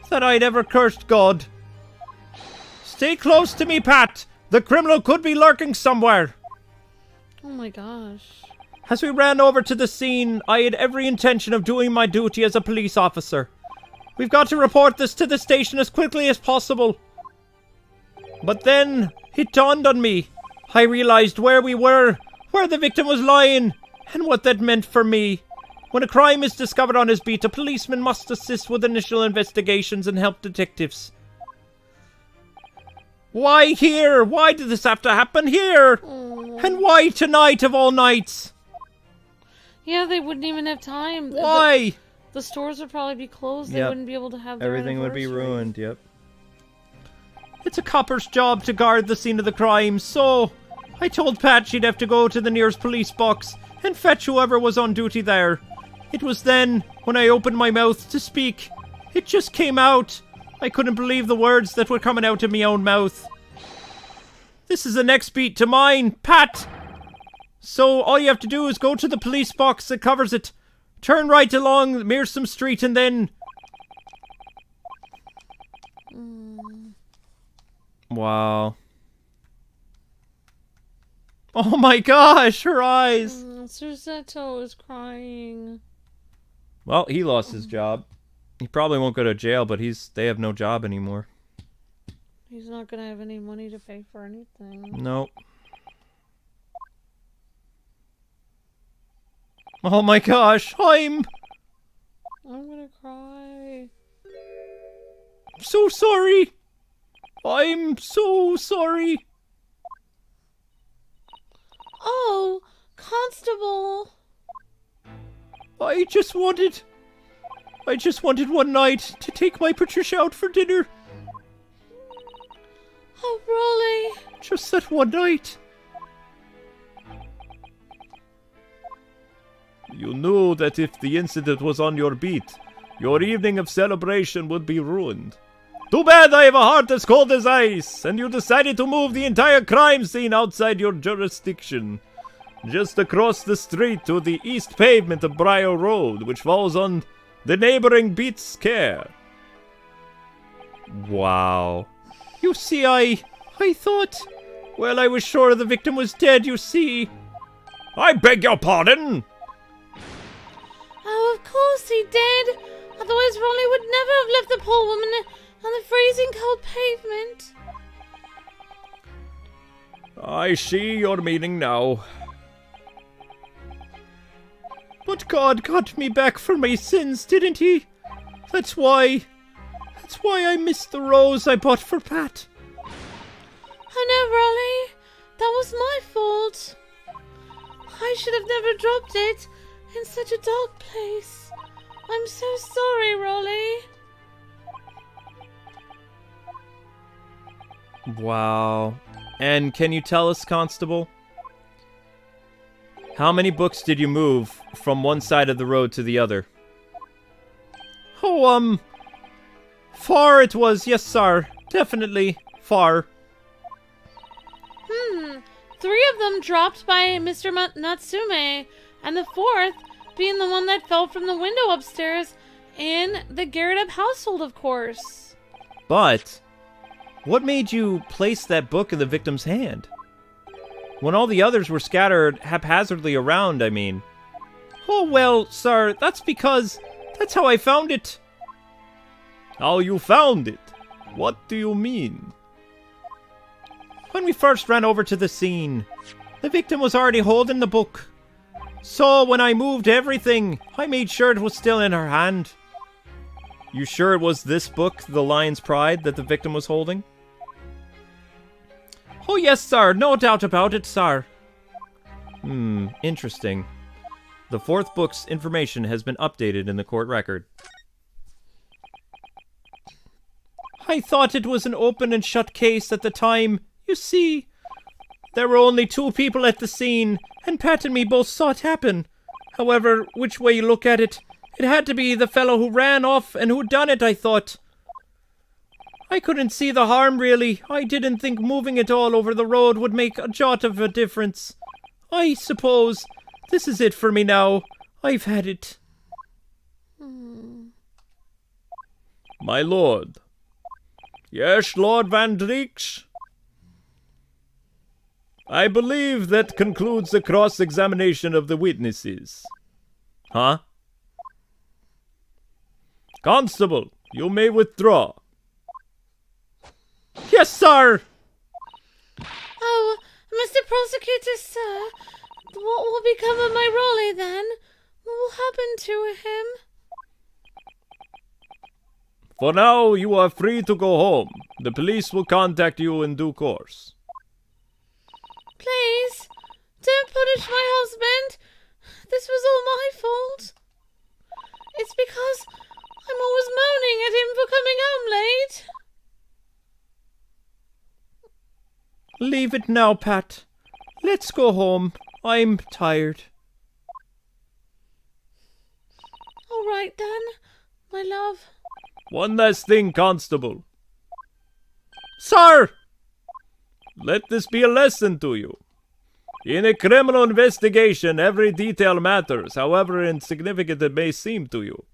Speaker 1: that I'd ever cursed God. Stay close to me, Pat. The criminal could be lurking somewhere.
Speaker 2: Oh my gosh.
Speaker 1: As we ran over to the scene, I had every intention of doing my duty as a police officer. We've got to report this to the station as quickly as possible. But then, it dawned on me. I realized where we were, where the victim was lying, and what that meant for me. When a crime is discovered on his beat, a policeman must assist with initial investigations and help detectives. Why here? Why did this have to happen here? And why tonight of all nights?
Speaker 2: Yeah, they wouldn't even have time.
Speaker 1: Why?
Speaker 2: The stores would probably be closed. They
Speaker 1: Yep.
Speaker 2: wouldn't be able to have their
Speaker 1: Everything would be
Speaker 2: anniversary.
Speaker 1: ruined, yep. It's a copper's job to guard the scene of the crime, so I told Pat she'd have to go to the nearest police box and fetch whoever was on duty there. It was then, when I opened my mouth to speak, it just came out. I couldn't believe the words that were coming out of my own mouth. This is the next beat to mine, Pat! So all you have to do is go to the police box that covers it, turn right along Mearsome Street, and then... Wow. Oh my gosh, her eyes!
Speaker 2: Suzetto is crying.
Speaker 1: Well, he lost his job. He probably won't go to jail, but they have no job anymore.
Speaker 2: He's not gonna have any money to pay for anything.
Speaker 1: Nope. Oh my gosh, I'm
Speaker 2: gonna cry.
Speaker 1: so sorry. I'm so sorry.
Speaker 2: Oh, Constable.
Speaker 1: I just wanted one night to take my Patricia out for dinner.
Speaker 2: Oh, Rolly.
Speaker 1: Just that one night.
Speaker 3: You knew that if the incident was on your beat, your evening of celebration would be ruined. Too bad I have a heart as cold as ice, and you decided to move the entire crime scene outside your jurisdiction. Just across the street to the east pavement of Briar Road, which falls on the neighboring beat's care.
Speaker 1: Wow. You see, I thought... Well, I was sure the victim was dead, you see.
Speaker 3: I beg your pardon?
Speaker 2: Oh, of course he did. Otherwise, Rolly would never have left the poor woman on the freezing cold pavement.
Speaker 3: I see your meaning now.
Speaker 1: But God got me back for my sins, didn't he? That's why I missed the rose I bought for Pat.
Speaker 2: Oh no, Rolly. That was my fault. I should have never dropped it in such a dark place. I'm so sorry, Rolly.
Speaker 1: Wow. And can you tell us, Constable? How many books did you move from one side of the road to the other? Oh, far it was, yes, sir. Definitely far.
Speaker 2: 3 of them dropped by Mr. Natsume, and the 4th being the one that fell from the window upstairs in the Garrett household, of course.
Speaker 1: But what made you place that book in the victim's hand? When all the others were scattered haphazardly around, I mean. Oh, well, sir, that's because that's how I found it.
Speaker 3: How you found it? What do you mean?
Speaker 1: When we first ran over to the scene, the victim was already holding the book. So when I moved everything, I made sure it was still in her hand. You sure it was this book, The Lion's Pride, that the victim was holding? Oh yes, sir. No doubt about it, sir. Interesting. The fourth book's information has been updated in the court record. I thought it was an open and shut case at the time. You see, there were only 2 people at the scene, and Pat and me both saw it happen. However, which way you look at it, it had to be the fellow who ran off and who done it, I thought. I couldn't see the harm, really. I didn't think moving it all over the road would make a jot of a difference. I suppose this is it for me now. I've had it.
Speaker 3: My lord. Yes, Lord Van Drieks? I believe that concludes the cross-examination of the witnesses.
Speaker 1: Huh?
Speaker 3: Constable, you may withdraw.
Speaker 1: Yes, sir!
Speaker 2: Oh, Mr. Prosecutor, sir, what will become of my Rolly then? What will happen to him?
Speaker 3: For now, you are free to go home. The police will contact you in due course.
Speaker 2: Please, don't punish my husband. This was all my fault. It's because I'm always moaning at him for coming home late.
Speaker 1: Leave it now, Pat. Let's go home. I'm tired.
Speaker 2: All right, then, my love.
Speaker 3: One last thing, Constable.
Speaker 1: Sir!
Speaker 3: Let this be a lesson to you. In a criminal investigation, every detail matters, however insignificant it may seem to you.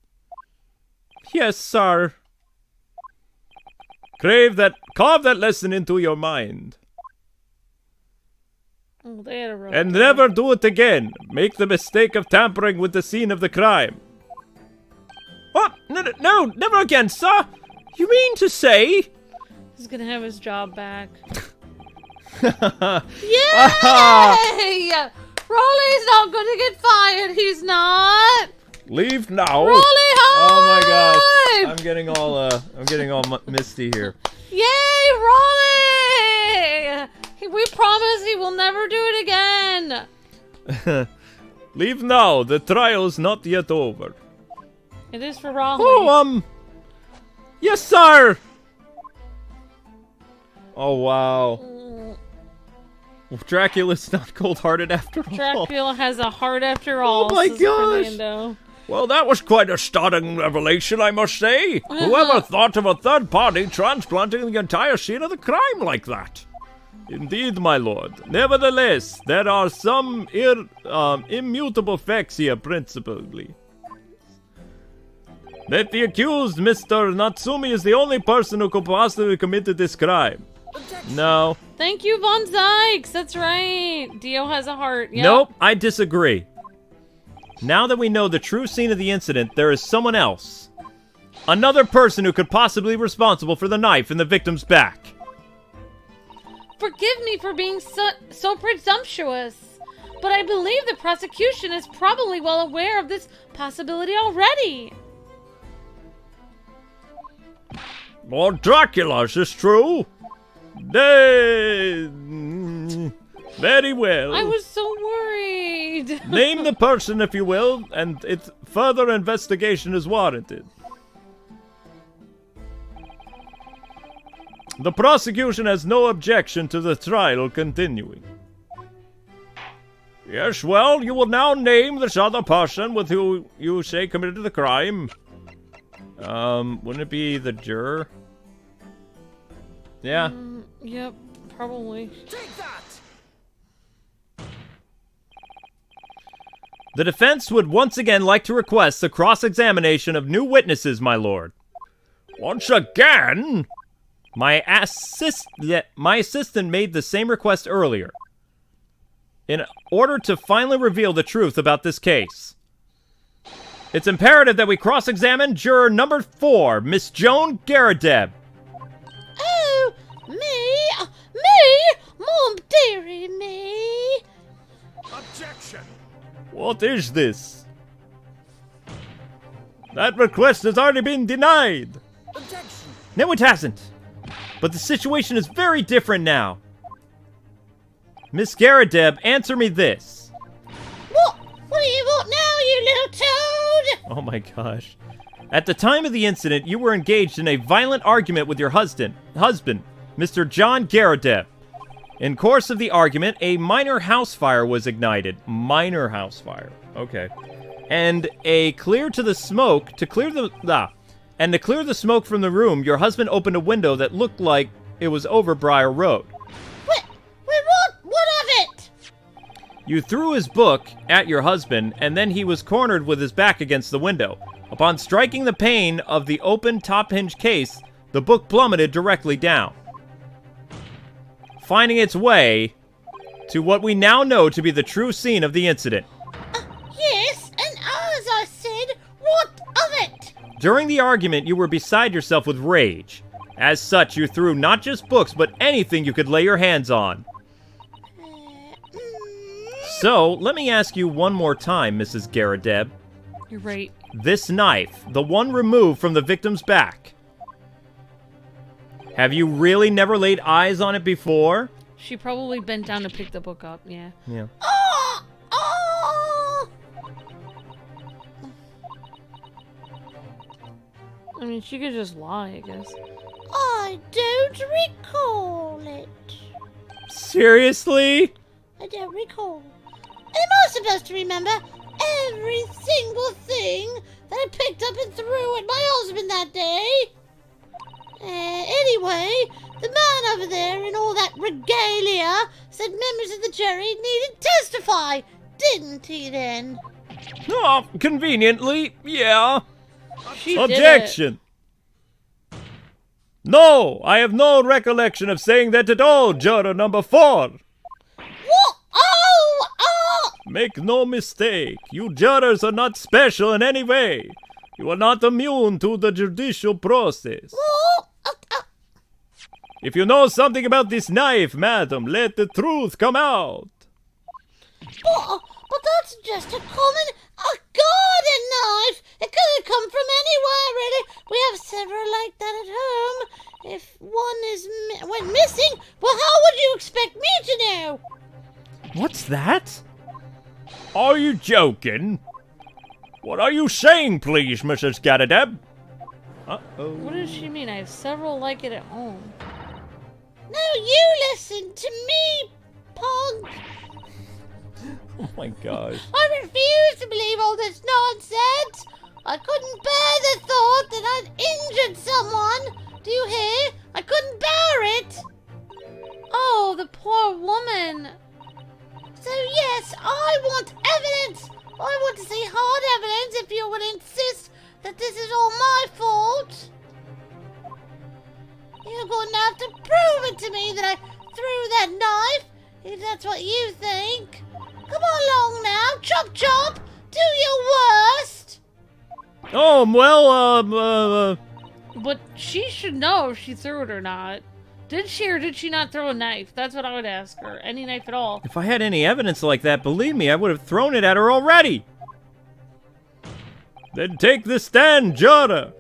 Speaker 1: Yes, sir.
Speaker 3: Carve that lesson into your mind.
Speaker 2: Oh, they had a real
Speaker 3: And never do it again. Make the mistake of tampering with the scene of the crime.
Speaker 1: What? No, never again, sir! You mean to say?
Speaker 2: He's gonna have his job back.
Speaker 1: Yay!
Speaker 2: Rolly's not gonna get fired. He's not.
Speaker 3: Leave now.
Speaker 2: Rolly home!
Speaker 1: Oh my gosh. I'm getting all misty here.
Speaker 2: Yay, Rolly! We promise he will never do it again.
Speaker 3: Leave now. The trial's not yet over.
Speaker 2: It is for Rolly.
Speaker 1: Oh, yes, sir! Oh, wow. Dracula's not cold-hearted after all.
Speaker 2: Dracula has a heart after all.
Speaker 1: Oh my
Speaker 2: says
Speaker 1: gosh.
Speaker 2: Fernando.
Speaker 3: Well, that was quite a startling revelation, I must say. Whoever thought of a third party transplanting the entire scene of the crime like that? Indeed, my lord. Nevertheless, there are some immutable facts here, principally. That the accused, Mr. Natsumi, is the only person who could possibly have committed this crime. No.
Speaker 2: Thank you, Von Zykes. That's right. Dio has a heart. Yep.
Speaker 1: Nope, I disagree. Now that we know the true scene of the incident, there is someone else. Another person who could possibly be responsible for the knife in the victim's back.
Speaker 2: Forgive me for being so presumptuous, but I believe the prosecution is probably well aware of this possibility already.
Speaker 3: Lord Dracula's is true. Very well.
Speaker 2: I was so worried.
Speaker 3: Name the person, if you will, and further investigation is warranted. The prosecution has no objection to the trial continuing. Yes, well, you will now name this other person with who you say committed the crime.
Speaker 1: Wouldn't it be the juror? Yeah.
Speaker 2: Yep, probably.
Speaker 6: Take that!
Speaker 1: The defense would once again like to request the cross-examination of new witnesses, my lord.
Speaker 3: Once again?
Speaker 1: My assistant made the same request earlier, in order to finally reveal the truth about this case. It's imperative that we cross-examine juror number 4, Miss Joan Garadeb.
Speaker 4: Oh, me? Mom, dearie me.
Speaker 6: Objection!
Speaker 3: What is this? That request has already been denied.
Speaker 6: Objection.
Speaker 1: No, it hasn't. But the situation is very different now. Miss Garadeb, answer me this.
Speaker 4: What? What do you want now, you little toad?
Speaker 1: Oh my gosh. At the time of the incident, you were engaged in a violent argument with your husband, Mr. John Garadeb. In course of the argument, a minor house fire was ignited. Minor house fire. Okay. And to clear the smoke from the room, your husband opened a window that looked like it was over Briar Road.
Speaker 4: What of it?
Speaker 1: You threw his book at your husband, and then he was cornered with his back against the window. Upon striking the pane of the open top hinge case, the book plummeted directly down, finding its way to what we now know to be the true scene of the incident.
Speaker 4: Yes, and as I said, what of it?
Speaker 1: During the argument, you were beside yourself with rage. As such, you threw not just books, but anything you could lay your hands on. So, let me ask you one more time, Mrs. Garadeb.
Speaker 2: You're right.
Speaker 1: This knife, the one removed from the victim's back, have you really never laid eyes on it before?
Speaker 2: She probably bent down to pick the book up, yeah.
Speaker 1: Yeah.
Speaker 4: Oh! Oh!
Speaker 2: I mean, she could just lie, I guess.
Speaker 4: I don't recall it.
Speaker 1: Seriously?
Speaker 4: I don't recall. Am I supposed to remember every single thing that I picked up and threw at my husband that day? Anyway, the man over there in all that regalia said members of the jury needed to testify, didn't he then?
Speaker 1: Oh, conveniently, yeah.
Speaker 2: She did it.
Speaker 1: Objection! No, I have no recollection of saying that at all, juror number 4.
Speaker 4: What? Oh! Oh!
Speaker 1: Make no mistake, you jurors are not special in any way. You are not immune to the judicial process.
Speaker 4: Oh!
Speaker 1: If you know something about this knife, madam, let the truth come out.
Speaker 4: But that's just a garden knife. It could have come from anywhere, really. We have several like that at home. If one went missing, well, how would you expect me to know?
Speaker 1: What's that?
Speaker 3: Are you joking? What are you saying, please, Mrs. Garadeb?
Speaker 1: Uh-oh.
Speaker 2: What does she mean? I have several like it at home.
Speaker 4: No, you listen to me, punk.
Speaker 1: Oh my gosh.
Speaker 4: I refuse to believe all this nonsense. I couldn't bear the thought that I'd injured someone. Do you hear? I couldn't bear it.
Speaker 2: Oh, the poor woman.
Speaker 4: So yes, I want evidence. I want to see hard evidence if you would insist that this is all my fault. You're going to have to prove it to me that I threw that knife, if that's what you think. Come along now, chop chop, do your worst.
Speaker 1: Oh, well,
Speaker 2: But she should know if she threw it or not. Did she or did she not throw a knife? That's what I would ask her. Any knife at all.
Speaker 1: if I had any evidence like that, believe me, I would have thrown it at her already.
Speaker 3: Then take the stand, juror.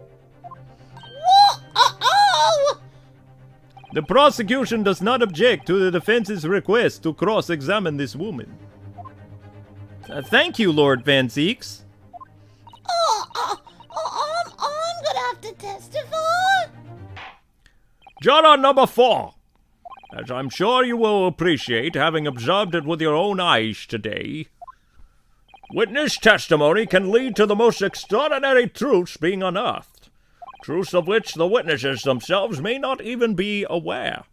Speaker 4: What? Oh!
Speaker 3: The prosecution does not object to the defense's request to cross-examine this woman.
Speaker 1: Thank you, Lord Van Zeeks.
Speaker 4: I'm gonna have to testify.
Speaker 3: Juror number 4. As I'm sure you will appreciate, having observed it with your own eyes today, witness testimony can lead to the most extraordinary truths being unearthed, truths of which the witnesses themselves may not even be aware.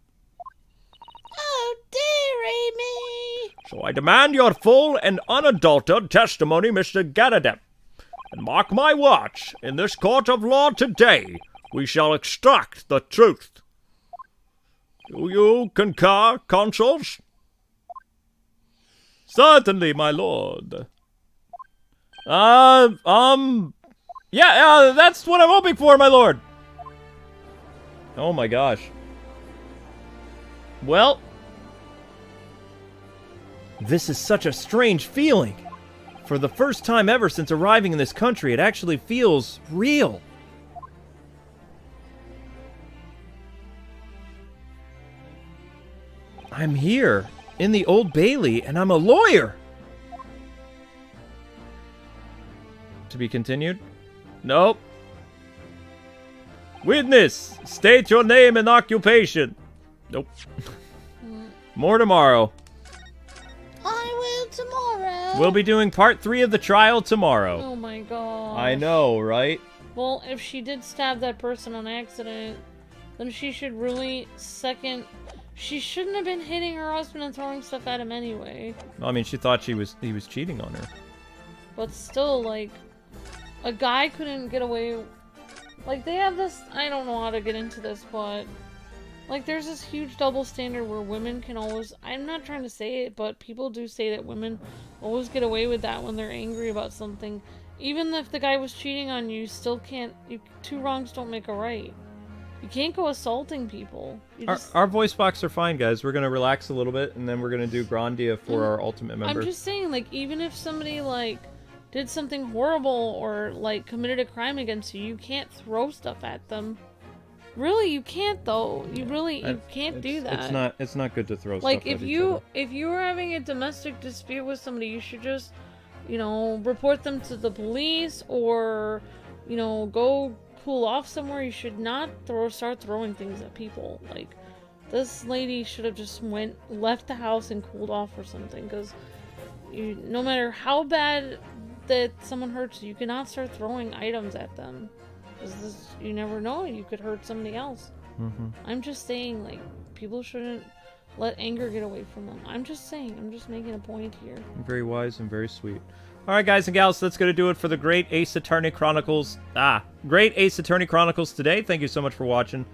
Speaker 4: Oh, dearie me.
Speaker 3: So I demand your full and unadulterated testimony, Mr. Garadeb. And mark my words, in this court of law today, we shall extract the truth. Do you concur, consuls?
Speaker 1: Certainly, my lord. That's what I'm hoping for, my lord. Oh my gosh. Well, this is such a strange feeling. For the first time ever since arriving in this country, it actually feels real. I'm here, in the Old Bailey, and I'm a lawyer! To be continued? Nope. Witness! State your name and occupation! Nope. More tomorrow.
Speaker 4: I will tomorrow.
Speaker 1: We'll be doing part 3 of the trial tomorrow.
Speaker 2: Oh my god.
Speaker 1: I know, right?
Speaker 2: Well, if she did stab that person on accident, then she should really She shouldn't have been hitting her husband and throwing stuff at him anyway.
Speaker 1: I mean, she thought he was cheating on her.
Speaker 2: But still, like, a guy couldn't get away. Like, they have this. I don't know how to get into this, but like, there's this huge double standard where women can always. I'm not trying to say it, but people do say that women always get away with that when they're angry about something. Even if the guy was cheating on you, still can't. Two wrongs don't make a right. You can't go assaulting people.
Speaker 1: Our voice box are fine, guys. We're gonna relax a little bit, and then we're gonna do Grandia for our ultimate member.
Speaker 2: I'm just saying, like, even if somebody, like, did something horrible or, like, committed a crime against you, you can't throw stuff at them. Really, you can't, though. You can't do that.
Speaker 1: It's not good to throw
Speaker 2: like,
Speaker 1: stuff at each other.
Speaker 2: if you were having a domestic dispute with somebody, you should just, report them to the police or, go cool off somewhere. You should not start throwing things at people. Like, this lady should have just left the house and cooled off or something, because no matter how bad that someone hurts you, cannot start throwing items at them, because you never know, you could hurt somebody else. I'm just saying, like, people shouldn't let anger get away from them. I'm just saying, I'm just making a point here.
Speaker 1: Very wise and very sweet. Alright, guys and gals, that's going to do it for the Great Ace Attorney Chronicles. Great Ace Attorney Chronicles today. Thank you so much for watching.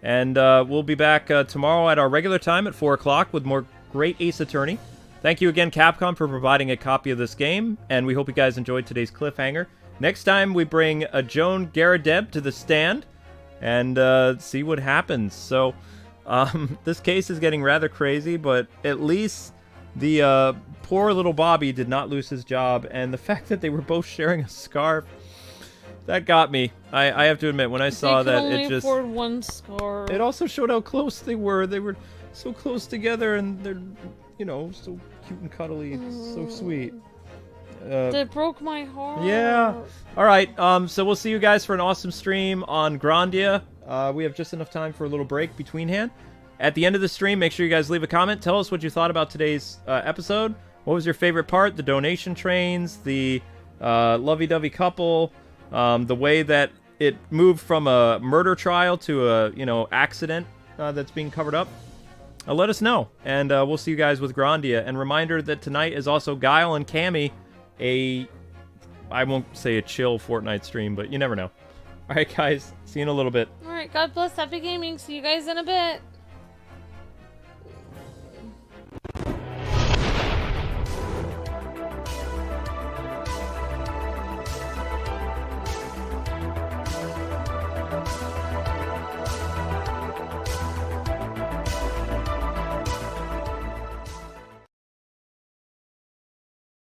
Speaker 1: And we'll be back tomorrow at our regular time at 4 o'clock with more Great Ace Attorney. Thank you again, Capcom, for providing a copy of this game. And we hope you guys enjoyed today's cliffhanger. Next time, we bring Joan Garadeb to the stand and see what happens. So, this case is getting rather crazy, but at least the poor little Bobby did not lose his job, and the fact that they were both sharing a scarf, that got me. I have to admit, when I saw that, it just...
Speaker 2: afford one scarf.
Speaker 1: It also showed how close they were. They were so close together, and they're, so cute and cuddly. It's so sweet.
Speaker 2: That broke my heart.
Speaker 1: Yeah. All right. So we'll see you guys for an awesome stream on Grandia. We have just enough time for a little break between hand. At the end of the stream, make sure you guys leave a comment. Tell us what you thought about today's episode. What was your favorite part? The donation trains, the lovey-dovey couple, the way that it moved from a murder trial to a, accident that's being covered up. Let us know, and we'll see you guys with Grandia. And reminder that tonight is also Guile and Cammy, I won't say a chill Fortnite stream, but you never know. All right, guys, see you in a little bit.
Speaker 2: All right, God bless, happy gaming. See you guys in a bit.